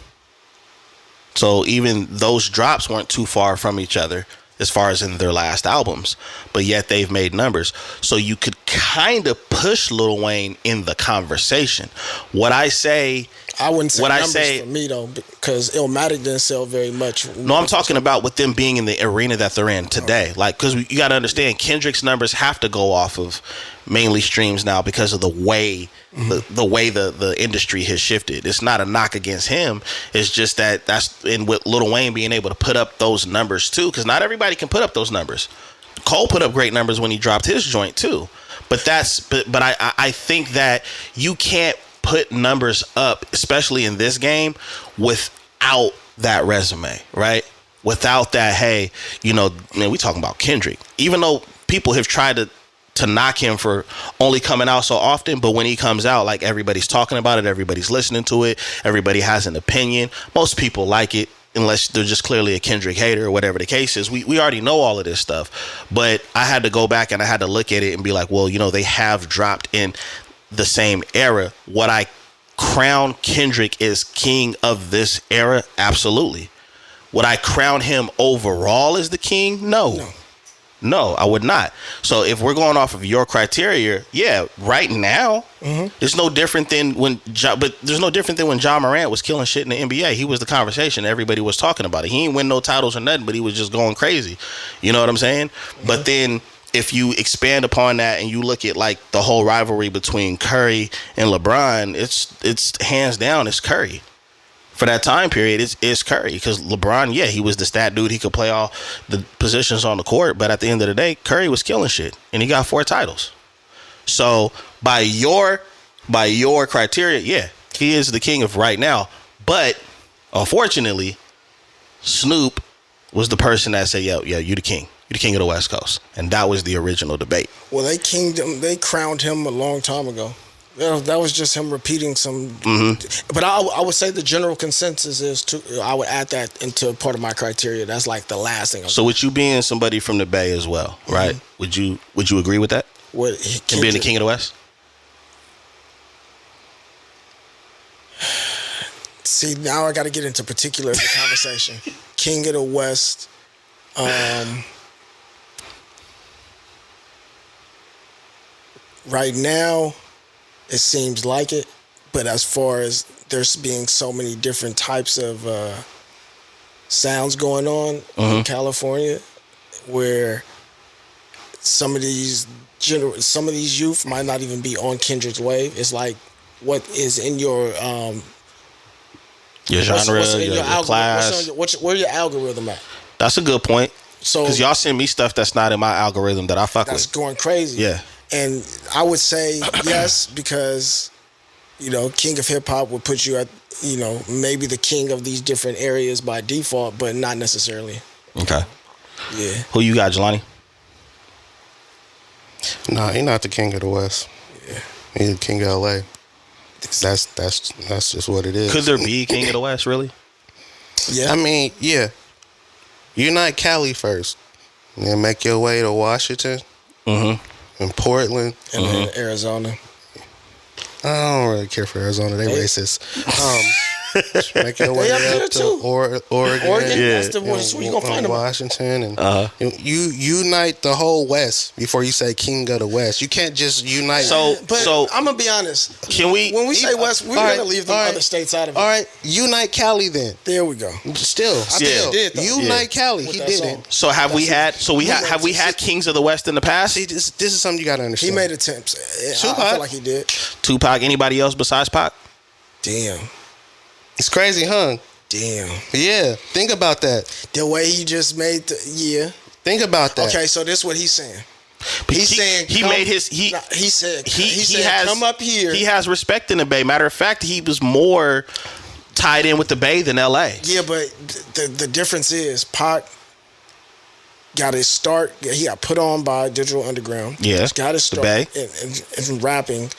So even those drops weren't too far from each other as far as in their last albums, but yet they've made numbers. So you could kind of push Lil Wayne in the conversation. What I say, I wouldn't say what I numbers say, for me though, because Illmatic didn't sell very much. no, I'm talking about with them being in the arena that they're in today. Like, because you got to understand, Kendrick's numbers have to go off of mainly streams now because of the way the industry has shifted. It's not a knock against him. It's just that's in with Lil Wayne being able to put up those numbers too, because not everybody can put up those numbers. Cole put up great numbers when he dropped his joint too, but I think that you can't put numbers up, especially in this game, without that resume, right? Without that, hey, man, we talking about Kendrick. Even though people have tried to knock him for only coming out so often, but when he comes out, like, everybody's talking about it, everybody's listening to it, everybody has an opinion. Most people like it, unless they're just clearly a Kendrick hater or whatever the case is. We already know all of this stuff, but I had to go back and I had to look at it and be like, well, they have dropped in the same era. What I crown Kendrick as king of this era? Absolutely. Would I crown him overall as the king? No, I would not. So if we're going off of your criteria, yeah, right now, it's no different than when there's no different than when John Morant was killing shit in the NBA. He was the conversation. Everybody was talking about it. He ain't win no titles or nothing, but he was just going crazy. You know what I'm saying? But then if you expand upon that and you look at like the whole rivalry between Curry and LeBron, it's hands down, it's Curry. For that time period, it's Curry, because LeBron, yeah, he was the stat dude. He could play all the positions on the court, but at the end of the day, Curry was killing shit, and he got 4 titles. So by your criteria, yeah, he is the king of right now. But unfortunately, Snoop was the person that said, "Yo, you the king. You the king of the West Coast," and that was the original debate. Well, they crowned him a long time ago. That was just him repeating some. But I would say the general consensus is I would add that into part of my criteria. That's like the last thing. So with you being somebody from the Bay as well, right? Would you agree with that? What, and being the king of the West? See, now I got to get into particulars of the conversation. King of the West. Right now, it seems like it, but as far as there's being so many different types of sounds going on in California, where some of these youth might not even be on Kendrick's wave. It's like, what is in your genre, your class? Where's your algorithm at? That's a good point. So, because y'all send me stuff that's not in my algorithm that I fuck with. That's going crazy. Yeah. And I would say yes, because, king of hip hop would put you at, maybe the king of these different areas by default, but not necessarily. Okay. Yeah. Who you got, Jelani? Nah, he's not the king of the West. Yeah. He's the king of LA. That's just what it is. Could there be king of the West, really? Yeah. I mean, yeah. Unite Cali first. And then make your way to Washington. And Portland. And then Arizona. I don't really care for Arizona. They racist. Make your way up to Oregon. Yeah. That's where you gonna find them. Washington. And you unite the whole West before you say king of the West. You can't just unite. So I'm gonna be honest. When we say West, we're gonna leave the other states out of it. All right, unite Cali then. There we go. Still, unite Cali. He didn't. So have we had kings of the West in the past? See, this is something you gotta understand. He made attempts. Tupac. I feel like he did. Tupac. Anybody else besides Pac? Damn. It's crazy, huh? Damn. Yeah. Think about that. The way he just made Think about that. Okay, so this is what he's saying. He said come up here. He has respect in the Bay. Matter of fact, he was more tied in with the Bay than LA. Yeah, but the difference is Pac got his start. He got put on by Digital Underground. Yeah, got his start the Bay in rapping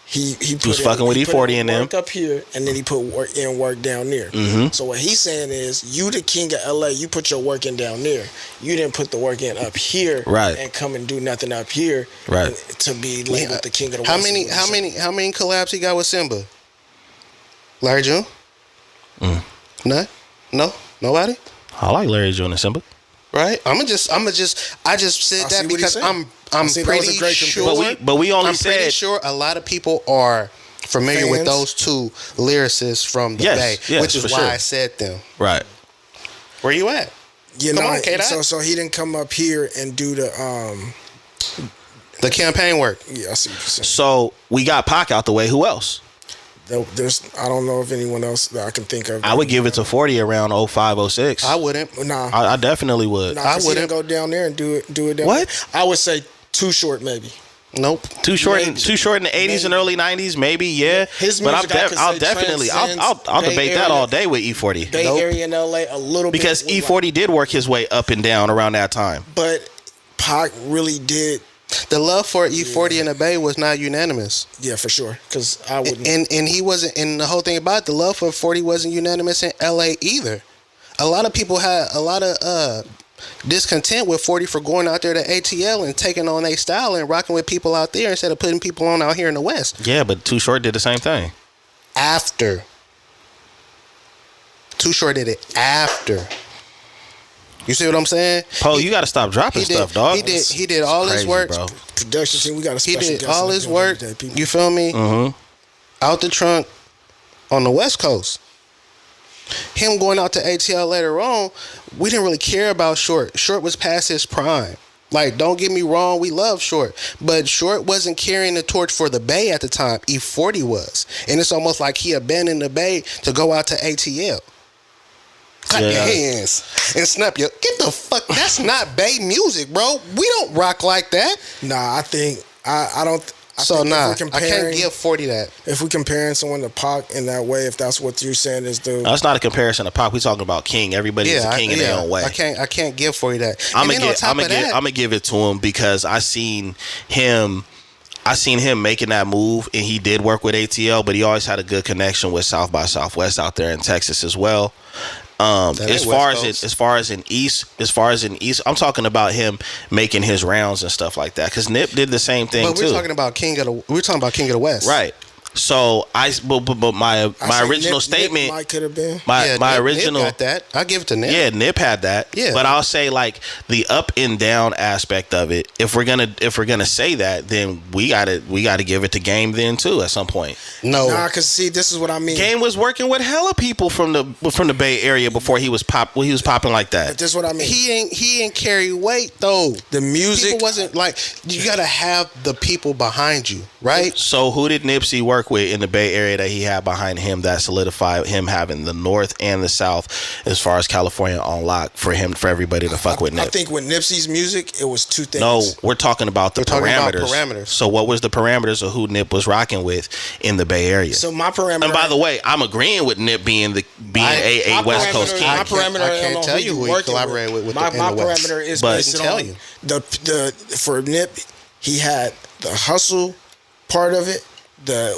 He was fucking with E40 and them. Work up here, and then he put work down there. Mm-hmm. So what he's saying is, you the king of LA, you put your work in down there. You didn't put the work in up here, right? And come and do nothing up here, right? To be labeled the king of the how West. How many collabs he got with Simba? Larry June? None? No? Nobody? I like Larry June and Simba. Right? I just said that because I'm pretty sure. But we only said. I'm pretty sure a lot of people are familiar with those two lyricists from the Bay, which is why I said them. Right. Where you at? Come on, K-Dot. So he didn't come up here and do the campaign work. Yeah, I see what you're saying. So we got Pac out the way. Who else? I don't know of anyone else that I can think of. I would give it to 40 around 05, 06. I wouldn't. Nah. I definitely would. Nah, I wouldn't. He didn't go down there and do it down what? There. I would say Too Short, maybe. Nope. Too short in the 80s and early 90s, maybe, yeah. His music, but I'll definitely debate that all day with E40. Bay Area in LA a little bit. Because E40 did work his way up and down around that time. But Pac really did. The love for E40 in the Bay was not unanimous. Yeah, for sure. Because I wouldn't. And he wasn't. And the whole thing about it, the love for 40 wasn't unanimous in LA either. A lot of people had a lot of discontent with 40 for going out there to ATL and taking on a style and rocking with people out there instead of putting people on out here in the West. Yeah, but Too Short did the same thing. After. Too Short did it after. You see what I'm saying? Poe, you got to stop dropping stuff, dog. He did all his work. Bro. Production team, we got a special He did guest all his work. You feel me? Mm-hmm. Out the trunk on the West Coast. Him going out to ATL later on, we didn't really care about Short. Short was past his prime. Like, don't get me wrong, we love Short. But Short wasn't carrying the torch for the Bay at the time. E40 was. And it's almost like he abandoned the Bay to go out to ATL. Clap your hands and snap your. Get the fuck. That's not Bay music, bro. We don't rock like that. Nah, I think I don't. I can't give 40 that. If we're comparing someone to Pac in that way, if that's what you're saying is the. That's not a comparison to Pac. We're talking about King. Everybody's a king in their own way. I can't give 40 that. I'm gonna give it to him because I seen him making that move, and he did work with ATL, but he always had a good connection with South by Southwest out there in Texas as well. As far as in East, I'm talking about him making his rounds and stuff like that. Because Nip did the same thing too. We're talking about King of the West, right? So my original statement Nip could have been my original Nip got that. I give it to Nip. Yeah, Nip had that. Yeah, but I'll say like the up and down aspect of it. If we're gonna say that, then we gotta give it to Game then too at some point. Nah, cause see, this is what I mean. Game was working with hella people from the Bay Area before he was popping like that. But this is what I mean. He ain't carry weight though. The music people wasn't like, you gotta have the people behind you, right? So who did Nipsey work with in the Bay Area that he had behind him that solidified him having the North and the South as far as California on lock for everybody to fuck with Nip? I think with Nipsey's music, it was two things. No, we're talking about the parameters. So what was the parameters of who Nip was rocking with in the Bay Area? So my parameter. And by the way, I'm agreeing with Nip being a West Coast king. My parameter. I can't tell you who he collaborated with. My parameter is based on the for Nip. He had the hustle part of it.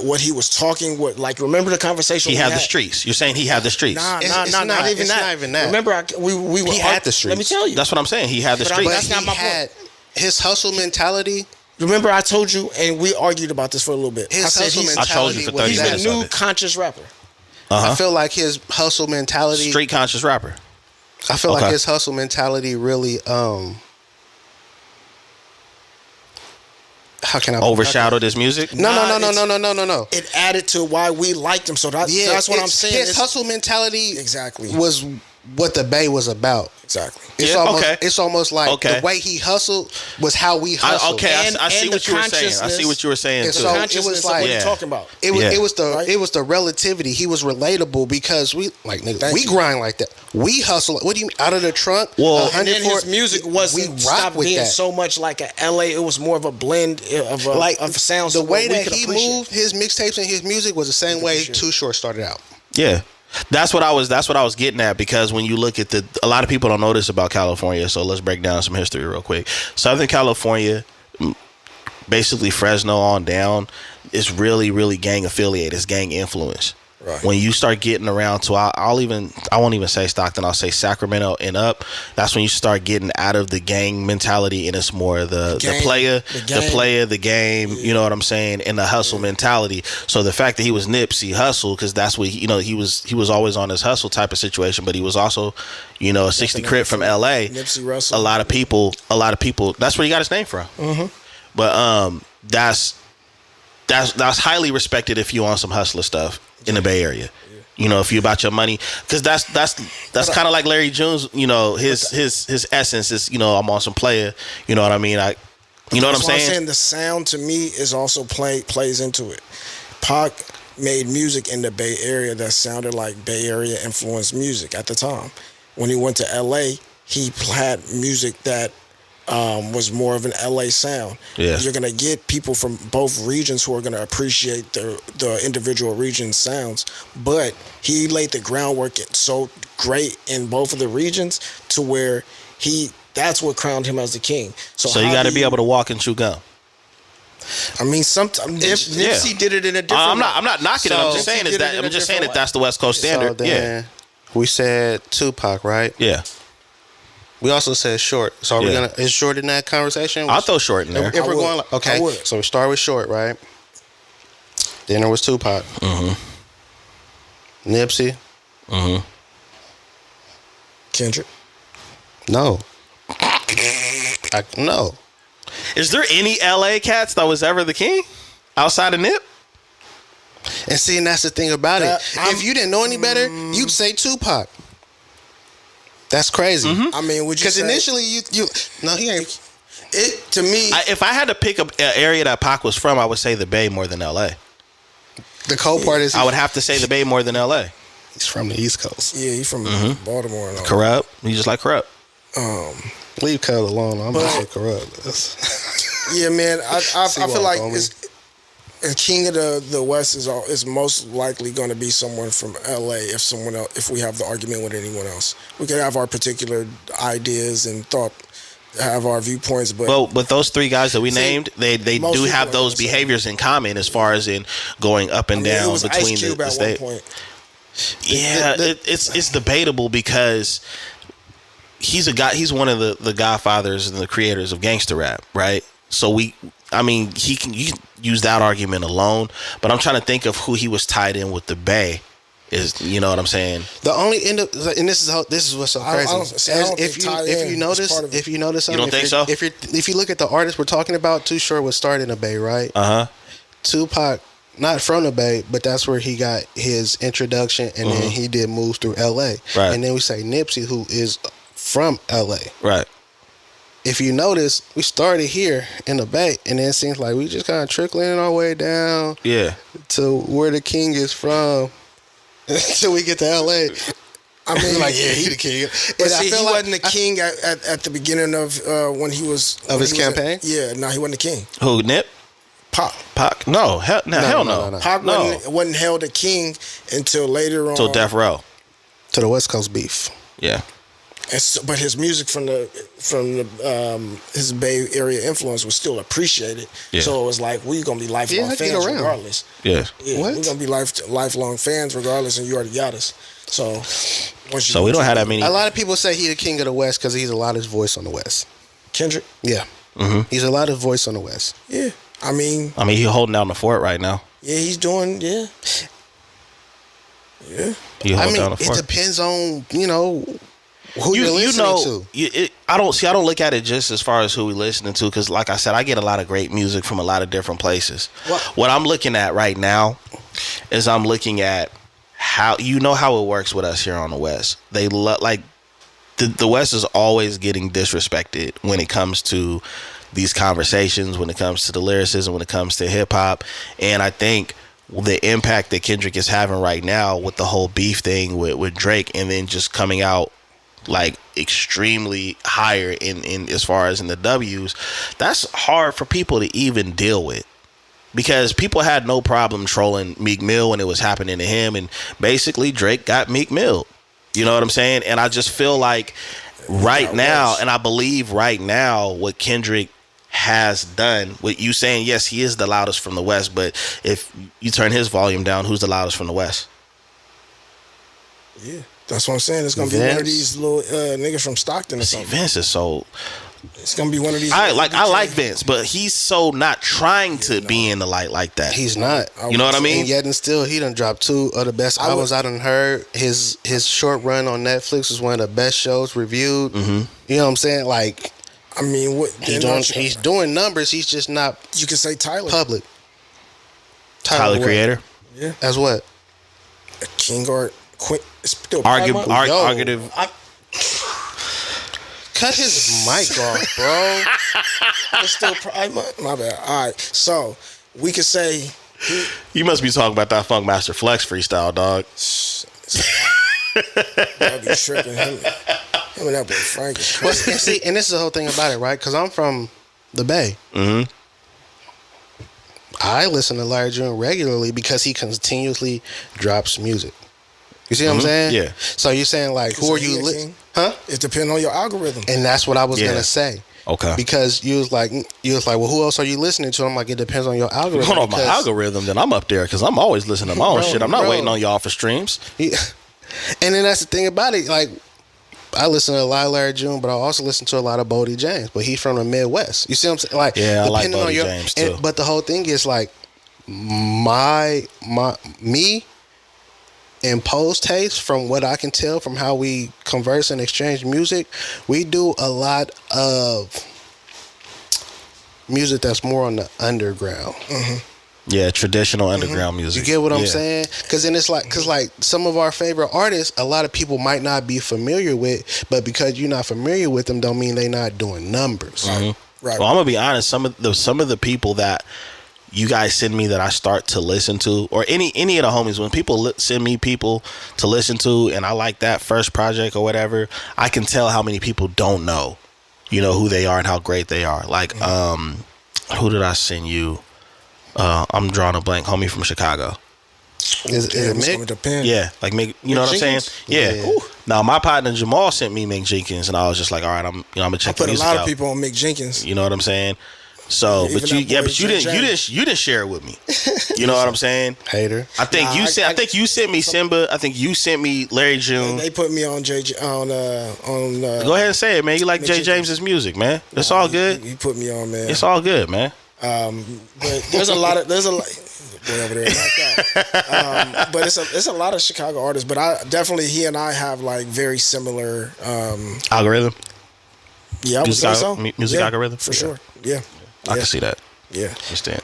What he was talking with, like, remember the conversation he had the streets. You're saying he had the streets. Not even that. Remember, we had the streets. Let me tell you. That's what I'm saying. He had the streets. But that's not my point. point. His hustle mentality. Remember, I told you, and we argued about this for a little bit. His hustle mentality. He's the new conscious rapper. I feel like his hustle mentality. Street conscious rapper. I feel like his hustle mentality really how can I overshadowed his music? No. It added to why we liked him. So that's what I'm saying. His hustle mentality exactly was what the Bay was about. Exactly. It's almost like the way he hustled was how we hustled. I see what you were saying. I see what you were saying too. So it was like, what are you talking about? It was the relativity. He was relatable because we grind like that. We hustle. What do you mean? Out of the trunk? Well, and then his music wasn't stopped being so much like a LA. It was more of a blend of sounds. The way that he moved his mixtapes and his music was the same way Too Short started out. Yeah. That's what I was getting at, because when you look at a lot of people don't know this about California, so let's break down some history real quick. Southern California, basically Fresno on down, it's really, really gang affiliated. It's gang influence. Right. When you start getting around to, I won't even say Stockton, I'll say Sacramento and up. That's when you start getting out of the gang mentality, and it's more the game. You know what I'm saying, and the hustle mentality. So the fact that he was Nipsey Hustle, because that's what he was always on his hustle type of situation, but he was also, a 60 Crip from LA. Nipsey Russell. A lot of people. That's where he got his name from. Mm-hmm. But that's highly respected if you on some hustler stuff in the Bay Area. If you about your money, because that's kind of like Larry June's. His essence is, I'm on some player. You know what I mean? You know what I'm saying? The sound to me is also plays into it. Pac made music in the Bay Area that sounded like Bay Area influenced music at the time. When he went to LA, he had music that was more of an LA sound. Yeah. You're gonna get people from both regions who are gonna appreciate the individual region sounds, but he laid the groundwork so great in both of the regions to where that's what crowned him as the king. So you got to be able to walk and chew gum. I mean, sometimes Nipsey did it in a different. I'm not knocking it. I'm just saying that that's the West Coast standard. So then we said Tupac, right? Yeah. We also said Short. So is Short in that conversation? I'll throw Short in there. If we're going, okay. So we start with Short, right? Then there was Tupac. Mm-hmm. Nipsey. Mm-hmm. Kendrick. No. No. Is there any LA cats that was ever the king outside of Nip? And see, and that's the thing about it. If you didn't know any better, you'd say Tupac. That's crazy. Mm-hmm. I mean, would you? Because initially, he ain't. It to me. If I had to pick an area that Pac was from, I would say the Bay more than LA. The cold part is I would have to say the Bay more than LA. He's from the East Coast. Yeah, he's from Baltimore and all. Corrupt. He's just like Corrupt. Leave Cuz alone. I'm just so Corrupt. Yeah, man. I feel like a king of the West is most likely going to be someone from LA. If we have the argument with anyone else, we could have our particular ideas and have our viewpoints. But those three guys that we named, they do have those behaviors in common as far as in going up and down between Ice Cube the at state. one point. Yeah, it's debatable because he's one of the godfathers and the creators of gangster rap, right? So you can use that argument alone, but I'm trying to think of who he was tied in with the Bay. You know what I'm saying? The only end of, and this is what's so crazy. If you notice something, you don't think so? If you look at the artists we're talking about, Too Short was started in the Bay, right? Tupac, not from the Bay, but that's where he got his introduction, and then he did moves through LA. Right. And then we say Nipsey, who is from LA. Right. If you notice, we started here in the Bay, and then it seems like we just kind of trickling our way down to where the king is from until we get to LA. I mean, he the king. But see, he wasn't the king at the beginning of when he was of his campaign. Yeah, no, he wasn't the king. Who, Nip? Pac? No, hell no. Pac wasn't held a king until later on. Until Death Row. To the West Coast beef. Yeah. But his music from his Bay Area influence was still appreciated. Yeah. So it was like, we're gonna be lifelong fans regardless. Yeah. We're gonna be lifelong fans regardless, and you already got us. So we don't have that many. A lot of people say he's the king of the West because he's a lot of his voice on the West. Kendrick. Yeah. Mm-hmm. He's a lot of voice on the West. Yeah. I mean, he's holding down the fort right now. Yeah, he's doing. Yeah. It depends on who you're listening to. I don't look at it just as far as who we're listening to, because like I said, I get a lot of great music from a lot of different places. What I'm looking at right now is I'm looking at how how it works with us here on the West. They the West is always getting disrespected when it comes to these conversations, when it comes to the lyricism, when it comes to hip hop, and I think the impact that Kendrick is having right now with the whole beef thing with Drake, and then just coming out like extremely higher in as far as in the W's, that's hard for people to even deal with, because people had no problem trolling Meek Mill when it was happening to him, and basically Drake got Meek Mill. You know what I'm saying? And I just feel like right now, and I believe right now, what Kendrick has done with you saying, yes, he is the loudest from the West, but if you turn his volume down, who's the loudest from the West? Yeah, that's what I'm saying. It's gonna be one of these little niggas from Stockton or See, something. Vince is so. It's gonna be one of these. I like Vince, but he's so not trying to be in the light like that. He's not. You know what I mean? And yet and still, he done dropped 2 of the best albums I done heard. His short run on Netflix was one of the best shows reviewed. Mm-hmm. You know what I'm saying? Like, I mean, what he's doing numbers. He's just not. You can say Tyler. Public. Tyler Creator. Yeah. As what? King or Quint. Still Argument. Cut his mic off, bro. It's still Pride Month. My bad. All right, so we could say You must be talking about that Funk Master Flex freestyle, dog. I'll be tripping him and that boy Frank is Well, crazy. and see, and this is the whole thing about it, right? Because I'm from the Bay. Mm-hmm. I listen to Larry June regularly because he continuously drops music. You see what I'm saying? Yeah. So you're saying like, who are you listening? Huh? It depends on your algorithm. And that's what I was gonna say. Okay. Because you was like, well, who else are you listening to? I'm like, it depends on your algorithm. Hold on, my algorithm, then I'm up there because I'm always listening to my own shit. I'm not bro. waiting on y'all for streams. Yeah. And then that's the thing about it. Like, I listen to a lot of Larry June, but I also listen to a lot of Bodie James. But he's from the Midwest. You see what I'm saying? Like, Yeah, I like depending on Bodie James, too. But the whole thing is like, me and Poe's taste, from what I can tell from how we converse and exchange music, we do a lot of music that's more on the underground. Mm-hmm. Yeah, traditional underground music. You get what I'm saying? Because then it's like, some of our favorite artists, a lot of people might not be familiar with, but because you're not familiar with them, don't mean they not doing numbers. Mm-hmm. Right. Well, I'm gonna be honest. Some of the people that you guys send me that I start to listen to, or any of the homies, when people send me people to listen to, and I like that first project or whatever, I can tell how many people don't know, who they are and how great they are. Like, who did I send you? I'm drawing a blank. Homie from Chicago. Is it Mick? Depend. Yeah, like Mick. You know what I'm saying? Yeah. Now my partner Jamal sent me Mick Jenkins, and I was just like, all right, I'm gonna check the I put a music lot out. of people on Mick Jenkins. You know what I'm saying? So, Yeah, but you didn't share it with me. You know what I'm saying? Hater. I think I think you sent me Simba. I think you sent me Larry June. They put me on on Go ahead and say it, man. You like Jay James's music, man. It's all good. He put me on, man. It's all good, man. But there's a lot. Boy over there, knocked out. But it's a lot of Chicago artists. But he and I have like very similar Algorithm. Yeah, I would say so. Music algorithm for sure. Yeah, I can see that. Yeah, Understand?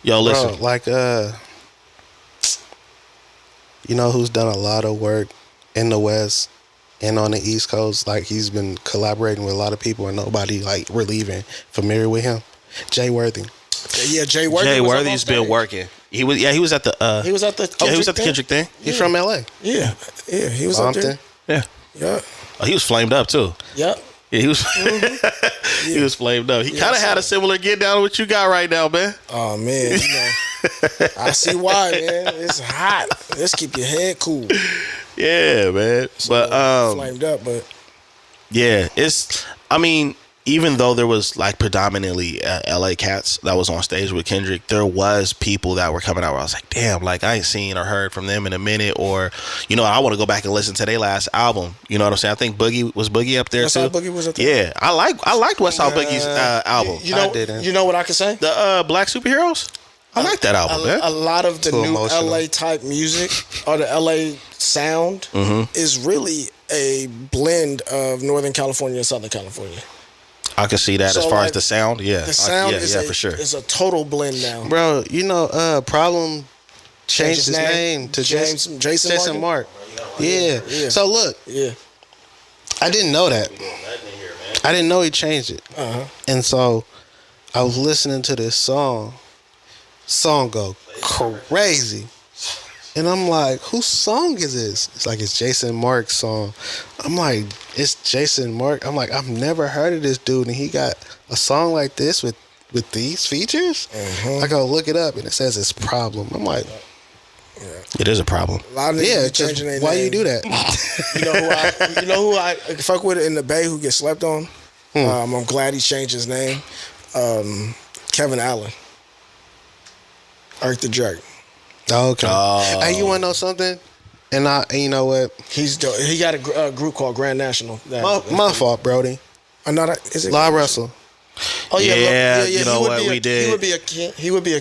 Yo, listen. Bro, like you know who's done a lot of work in the West and on the East Coast? Like, he's been collaborating with a lot of people and nobody like really even familiar with him. Jay Worthy. Yeah, Jay Worthy. Jay Worthy's been working. He was at the he was at the Kendrick thing. He's from LA. Yeah, he was up there. Yeah. Yeah. Oh, he was flamed up too. Yeah. Yeah, he was. He was flamed up. He kind of had a similar get down to what you got right now, man. Oh man, I see why, man. It's hot. Let's keep your head cool. Yeah, man. But flamed up, but yeah, it's. I mean, even though there was like predominantly LA cats that was on stage with Kendrick, there was people that were coming out where I was like, damn, like I ain't seen or heard from them in a minute, or I want to go back and listen to their last album. You know what I'm saying? I think Boogie up there Westside too. Boogie was up there. Yeah, I liked Westside Boogie's album. I didn't. You know what I can say? The Black Superheroes. I like that album, man. A lot of the Too new emotional. LA type music or the LA sound is really a blend of Northern California and Southern California. I can see that So, as far like, as the sound. Yeah, The sound is for sure. It's a total blend now. Bro, Problem changed his name to Jason Mark. Yeah. So look, Yeah. I didn't know that. I didn't know he changed it. And so I was listening to this song go crazy. And I'm like, whose song is this? It's like, it's Jason Mark's song. I'm like, it's Jason Mark. I'm like, I've never heard of this dude, and he got a song like this with these features? I go look it up, and it says it's Problem. I'm like, It is a problem. A lot of niggas be changing their why name. you do that? You know who I fuck with in the Bay who gets slept on? I'm glad he changed his name. Kevin Allen, Earth the Drake. Oh, okay. Hey, you want to know something? And you know what? He got a group called Grand National. My fault, Brody. Is it La Russell. Oh Yeah, you know what we did. He would be a king. He would be a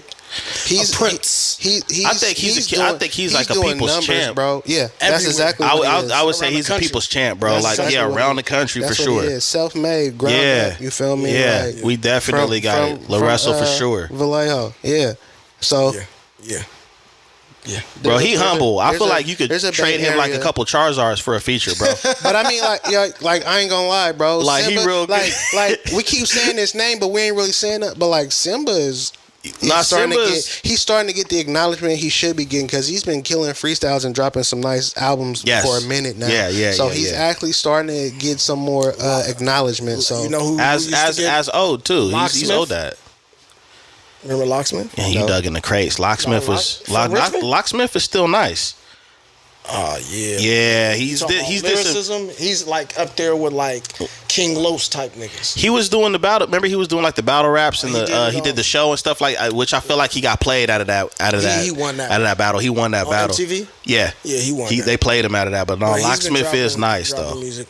prince. I think he's like a people's numbers, champ, bro. Yeah, that's Everywhere. exactly what he is. I would say Around he's the a country. people's champ, bro. That's Like, exactly yeah, what around he- the country for that's what sure. he is. Self-made, ground Yeah. up. You feel me? Yeah, Like, we definitely got it. La Russell for sure. Vallejo. Yeah. So, Yeah. Bro, he humble. I feel a- like you could there's a trade Bay him like a Area- couple Charizards for a feature, bro. But I mean, like I ain't gonna lie, bro. Like, he Simba, real good. like we keep saying his name, but we ain't really saying it. But like Simba is. Nah, He's starting to get the acknowledgement he should be getting because he's been killing freestyles and dropping some nice albums Yes. for a minute now. Yeah, So yeah, he's yeah. actually starting to get some more acknowledgement. So You know who used to get as old too. He's Locksmith? old that. Remember Locksmith? Yeah, he dug in the crates. Locksmith was From Richmond? Locksmith is still nice. Oh yeah. Yeah, he's Talking about he's this. lyricism. He's like up there with like King Los type niggas. He was doing the battle. Remember, he was doing like the battle raps and He did it he all. did the show and stuff like, which I feel like he got played out of that. He won that out of that battle. He won that On battle. MTV? Yeah, Yeah, he won that. They played him out of that, but no, But he's been Locksmith is dropping- nice dropping though. music.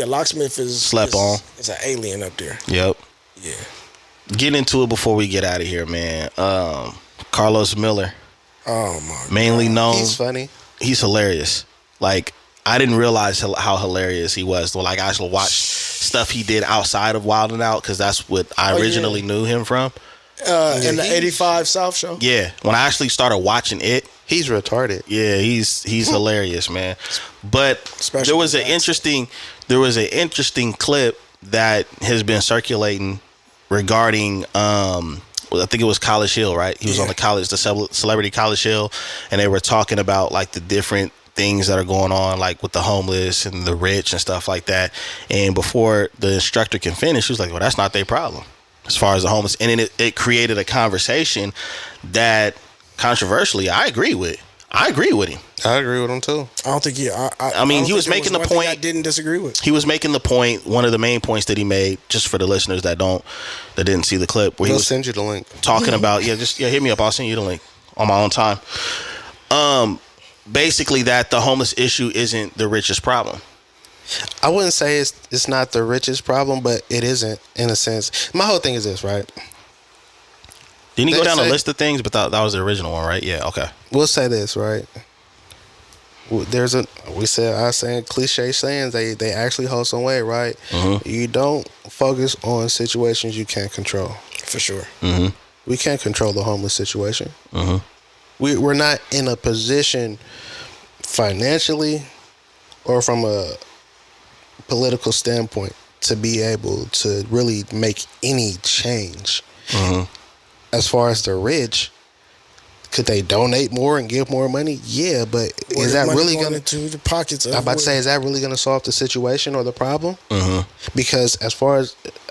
Locksmith is Slept on. Is an alien up there. Yep. Yeah. Get into it before we get out of here, man. Karlous Miller, Oh my. mainly known. he's funny. He's hilarious. Like, I didn't realize how hilarious he was. Like, I actually watched stuff he did outside of Wild 'N Out because that's what I originally knew him from. In the '85 South Show. Yeah, when I actually started watching it, He's retarded. yeah, he's hilarious, man. But Especially there was with an that. interesting clip that has been circulating regarding I think it was College Hill, right? He was on the Celebrity College Hill, and they were talking about like the different things that are going on, like with the homeless and the rich and stuff like that. And before the instructor can finish, he was like, well, that's not their problem as far as the homeless. And then it created a conversation that controversially I agree with. I agree with him. I agree with him too. I don't think he. I mean, he was making the point. I didn't disagree with. He was making the point. One of the main points that he made, just for the listeners that didn't see the clip, where he We'll was send you the link. talking about hit me up. I'll send you the link on my own time. Basically that the homeless issue isn't the richest problem. I wouldn't say it's not the richest problem, but it isn't in a sense. My whole thing is this, right? Didn't he They go down a say- list of things? But that was the original one, right? Yeah. Okay. We'll say this, right? I saying cliche sayings. They actually hold some weight, right? Mm-hmm. You don't focus on situations you can't control. For sure. Mm-hmm. We can't control the homeless situation. Mm-hmm. We're not in a position financially or from a political standpoint to be able to really make any change. Mm-hmm. As far as the rich, could they donate more and give more money? Yeah, but is that really going into the pockets? Of I'm about to say, is that really going to solve the situation or the problem? Mm-hmm. Because as far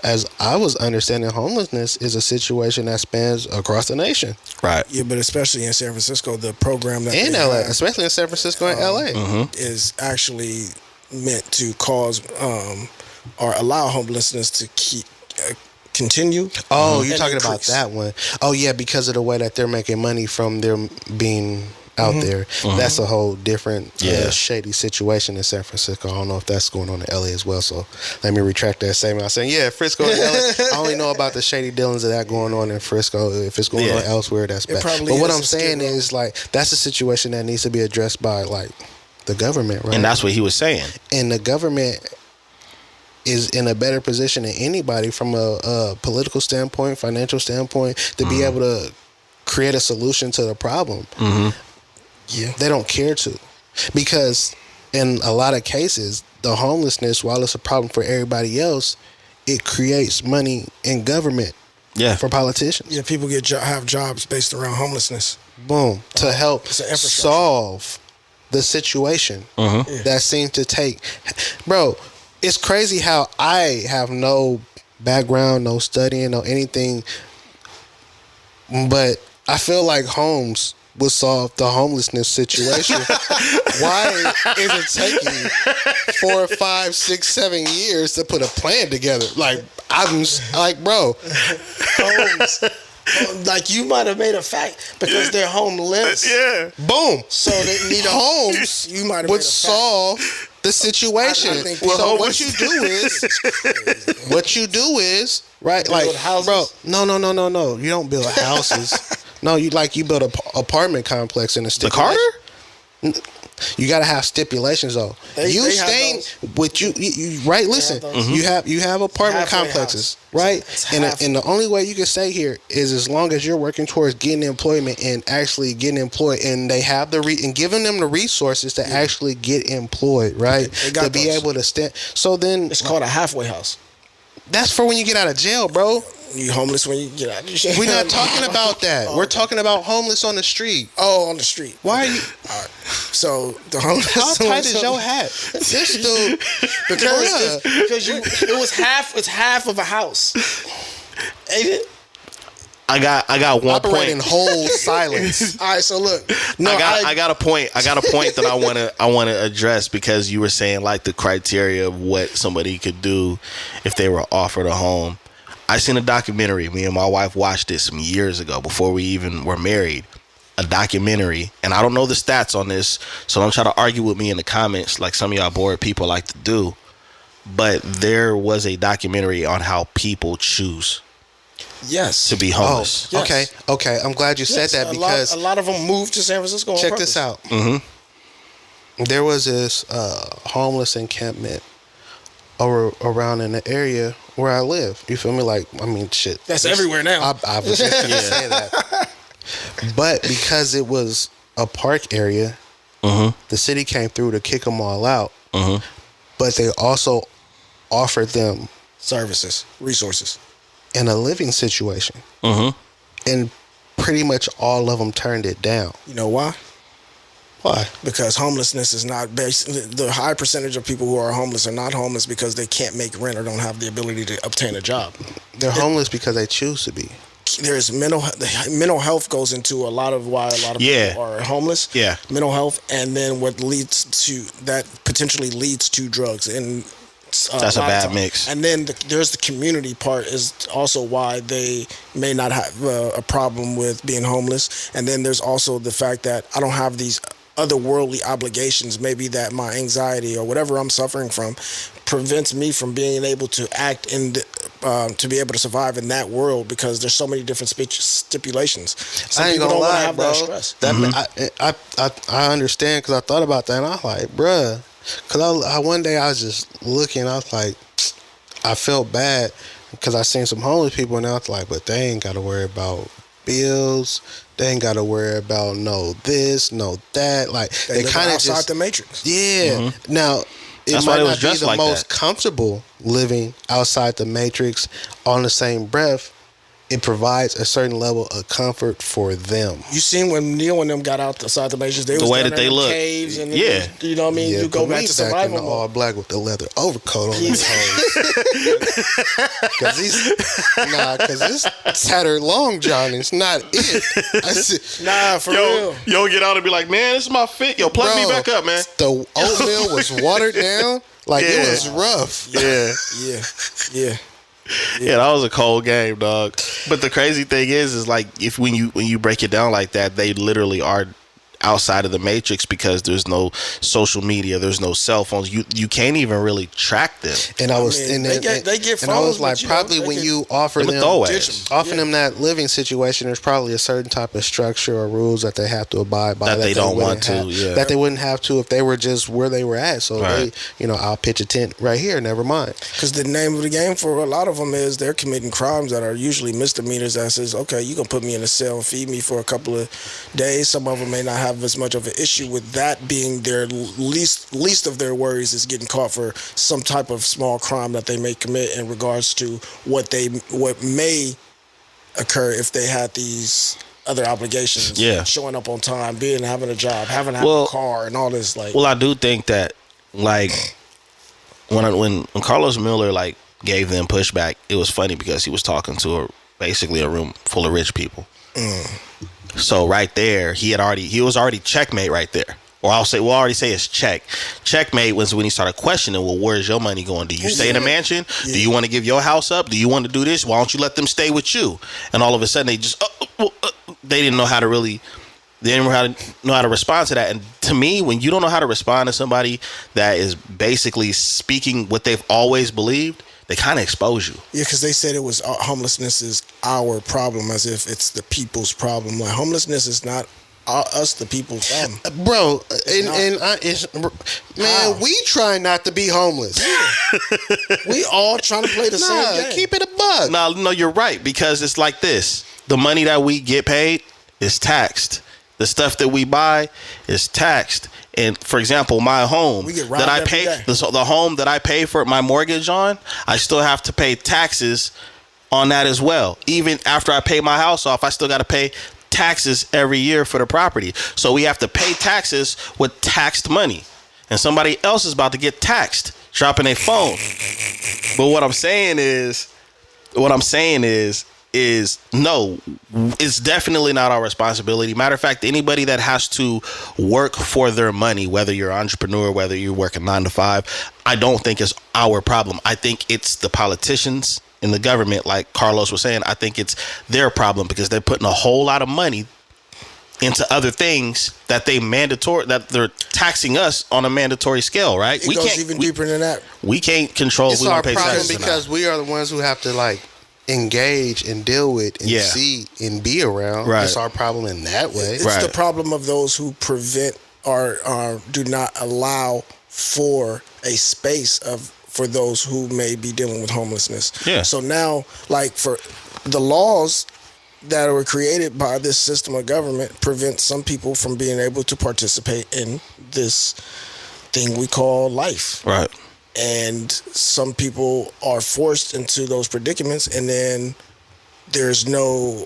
as I was understanding, homelessness is a situation that spans across the nation. Right. Yeah, but especially in San Francisco, the program that In they LA, have especially in San Francisco and LA. Mm-hmm. is actually meant to cause or allow homelessness to keep continue. Oh, you're and talking about increase. that one. Oh, yeah, because of the way that they're making money from them being out there. That's a whole different shady situation in San Francisco. I don't know if that's going on in LA as well. So let me retract that statement. I'm saying, yeah, Frisco and LA. I only know about the shady dealings of that going on in Frisco. If it's going on elsewhere, that's bad. probably But what is I'm a saying skid row. is, like, that's a situation that needs to be addressed by, like, the government, right? And that's what he was saying. And the government is in a better position than anybody from a political standpoint, financial standpoint, to be able to create a solution to the problem. Mm-hmm. Yeah. They don't care to. Because in a lot of cases, the homelessness, while it's a problem for everybody else, it creates money in government for politicians. Yeah, people have jobs based around homelessness. Boom. To help It's an infrastructure. solve the situation that seems to take... Bro, it's crazy how I have no background, no studying, no anything, but I feel like homes would solve the homelessness situation. Why is it taking 4, 5, 6, 7 years to put a plan together? Like, I'm like, bro. Homes. Like, you might have made a fact because they're homeless. Yeah. Boom. So they need a Homes You might have would made a fact. solve the situation. I think So people- what you do is right, Build like, houses? bro. No. You don't build houses. No, you build an apartment complex in a The stipulation. Carter? You gotta have stipulations though. They You have staying those. with you right? Listen, have those. you have apartment Halfway complexes, house. right? It's And half. and the only way you can stay here is as long as you're working towards getting employment and actually getting employed, and they have and giving them the resources to actually get employed, right? They got To be those. able to stand. So then It's called a halfway house. that's for when you get out of jail, bro. You homeless when you get out of jail. We're not talking about that. We're talking about homeless on the street. Oh, on the street. Why are you? All right. So the homeless. How tight is your hat? This dude, Because bruh. it was half. It's half of a house. Ain't it? I got one operate in point. whole silence. All right. So look. I got a point. I got a point that I want to address because you were saying like the criteria of what somebody could do if they were offered a home. I seen a documentary. Me and my wife watched it some years ago before we even were married. A documentary, and I don't know the stats on this, so don't try to argue with me in the comments like some of y'all bored people like to do. But there was a documentary on how people choose Yes. to be homeless. Oh, Yes. okay. I'm glad you said that because a lot of them moved to San Francisco. on check purpose. this out. There was this homeless encampment around in the area where I live. You feel me? Like, I mean, shit. That's everywhere now. I was just gonna say that. But because it was a park area, the city came through to kick them all out. But they also offered them Services, resources. in a living situation. And pretty much all of them turned it down. You know why? Why? Because homelessness is not based. The high percentage of people who are homeless are not homeless because they can't make rent or don't have the ability to obtain a job. They're homeless because they choose to be. There's mental health goes into a lot of why a lot of people are homeless. Yeah. Mental health, and then what leads to that potentially leads to drugs and. That's a lot of bad time. mix. And then there's the community part is also why they may not have a problem with being homeless. And then there's also the fact that I don't have these otherworldly obligations. Maybe that my anxiety or whatever I'm suffering from prevents me from being able to act in to be able to survive in that world because there's so many different stipulations. Some I ain't people gonna don't wanna lie, have bro. that stress. That I understand because I thought about that and I was like, bruh. Because I one day I was just looking, I was like, I felt bad because I seen some homeless people and I was like, but they ain't got to worry about bills. They ain't got to worry about no this, no that. Like they live kind of outside just the matrix. Yeah. Now it That's why might it was not be dressed the like most that. comfortable living outside the matrix. On the same breath, it provides a certain level of comfort for them. You seen when Neil and them got outside the matrons, they The was way down that there they in look. caves and Yeah. you know what I mean. Yeah, You go put back me to back in survival the mode. all black with the leather overcoat on his Because this tattered long john is not it. I said, Nah, for real. Yo, get out and be like, man, this is my fit. Yo, plug me bro, back up, man. The oatmeal was watered down. Like Yeah. it was rough. Yeah. Yeah. Yeah, that was a cold game, dog. But the crazy thing is like if when you break it down like that, they literally are outside of the matrix because there's no social media, there's no cell phones. You can't even really track them. And I was, mean, and they get and I was phones, like, but, you know, probably they when get- you offer Them them, throwaways. offer them that living situation, there's probably a certain type of structure or rules that they have to abide by That they don't wouldn't want to, have- yeah. that they wouldn't have to if they were just where they were at. So Right. they, I'll pitch a tent right here. Never mind. Because the name of the game for a lot of them is they're committing crimes that are usually misdemeanors. That says, okay, you gonna put me in a cell and feed me for a couple of days. Some of them may not have as much of an issue with that being their least of their worries is getting caught for some type of small crime that they may commit in regards to what may occur if they had these other obligations. Yeah. Showing up on time, having a job, having a car, and all this. Like, Well, I do think that like when Karlous Miller like gave them pushback, it was funny because he was talking to basically a room full of rich people. So right there, he was already checkmate right there. Or we'll already say it's checkmate was when he started questioning, well, where's your money going? Do you stay in a mansion? Yeah. Do you want to give your house up? Do you want to do this? Why don't you let them stay with you? And all of a sudden they just they didn't know how to really. They didn't know how to respond to that. And to me, when you don't know how to respond to somebody that is basically speaking what they've always believed, they kind of expose you. Yeah, because they said it was homelessness is our problem, as if it's the people's problem. Like, homelessness is not us, the people's problem. Bro, we try not to be homeless. Yeah. We all trying to play the same game. Keep it a buck. No, you're right, because it's like this. The money that we get paid is taxed. The stuff that we buy is taxed. And for example, my home that I pay, the home that I pay for my mortgage on, I still have to pay taxes on that as well. Even after I pay my house off, I still got to pay taxes every year for the property. So we have to pay taxes with taxed money. And somebody else is about to get taxed, dropping their phone. But what I'm saying is no, it's definitely not our responsibility. Matter of fact, anybody that has to work for their money, whether you're an entrepreneur, whether you're working 9 to 5, I don't think it's our problem. I think it's the politicians in the government, like Karlous was saying. I think it's their problem because they're putting a whole lot of money into other things that they're taxing us on a mandatory scale, right? It goes even deeper than that. We can't control. It's our problem because we are the ones who have to engage and deal with and see and be around. Right. It's our problem in that way. It's the problem of those who prevent or do not allow for a space for those who may be dealing with homelessness. Yeah. So now, for the laws that were created by this system of government prevent some people from being able to participate in this thing we call life. Right. And some people are forced into those predicaments, and then there's no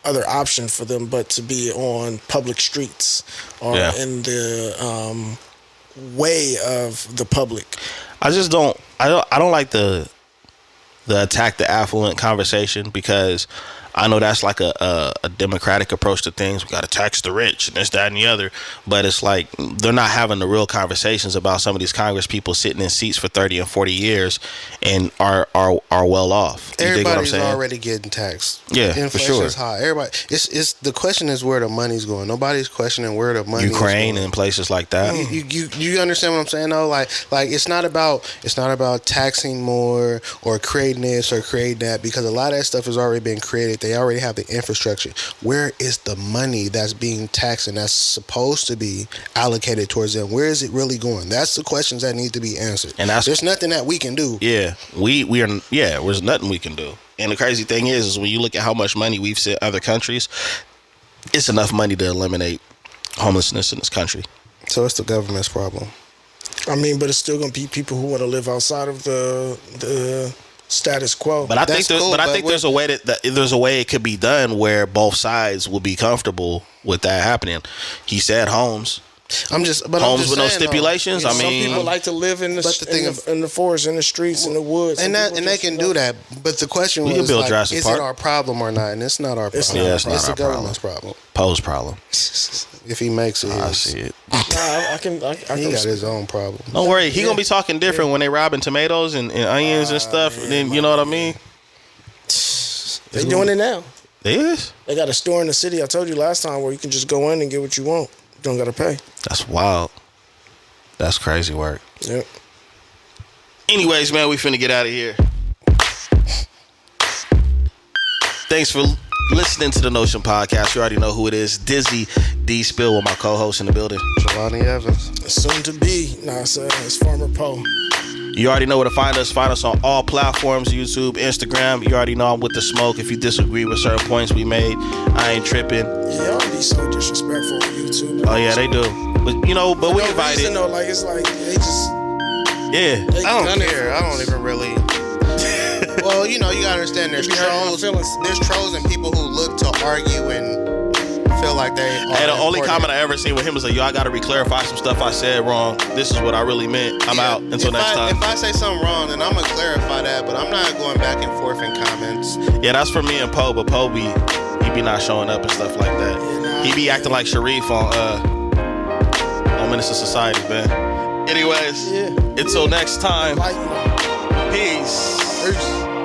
other option for them but to be on public streets or in the way of the public. I don't like the attack the affluent conversation, because I know that's like a democratic approach to things. We got to tax the rich and this, that, and the other. But it's like they're not having the real conversations about some of these Congress people sitting in seats for 30 and 40 years and are well off. Everybody's already getting taxed. Yeah, inflation for sure. Is high. Everybody. It's the question is where the money's going. Nobody's questioning where the money Ukraine is going. And places like that. You understand what I'm saying though? Like it's not about taxing more or creating this or creating that, because a lot of that stuff has already been created. They already have the infrastructure. Where is the money that's being taxed and that's supposed to be allocated towards them? Where is it really going? That's the questions that need to be answered. And there's nothing that we can do. Yeah, there's nothing we can do. And the crazy thing is when you look at how much money we've sent other countries, it's enough money to eliminate homelessness in this country. So it's the government's problem. But it's still going to be people who want to live outside of the status quo. But I think there's a way there's a way it could be done where both sides will be comfortable with that happening. He said homes. Homes with no stipulations. Some people like to live in the forest, in the streets, in the woods, and they can do that. But the question was, is it our problem or not? And it's not our problem. It's the government's problem. Poe's problem. If he makes it, I see it. He got his own problem. Don't worry, he gonna be talking different when they robbing tomatoes and onions and stuff. And then you know what I mean. They doing it now. They is. They got a store in the city. I told you last time where you can just go in and get what you want. You don't gotta pay. That's wild. That's crazy work. Yep. Anyways, man, we finna get out of here. Thanks for listening to the Notion Podcast. You already know who it is. Dizzy Dspill with my co-host in the building. Jelani Evans. Soon to be. It's Farmer Poe. You already know where to find us. Find us on all platforms, YouTube, Instagram. You already know I'm with the smoke. If you disagree with certain points we made, I ain't tripping. Yeah, y'all be so disrespectful on YouTube. Oh, yeah, they do. But, we invited. Reason, though, it's like they just... Yeah. I don't care. I don't even really... Well, you gotta understand there's trolls. There's trolls and people who look to argue and feel like they are the only comment I ever seen with him was like, yo, I gotta re-clarify some stuff I said wrong. This is what I really meant. I'm out until next time. If I say something wrong, then I'm gonna clarify that, but I'm not going back and forth in comments. Yeah, that's for me and Poe, but Poe he be not showing up and stuff like that. He be acting like Sharif on Menace to Society, man. Anyways, until next time, peace.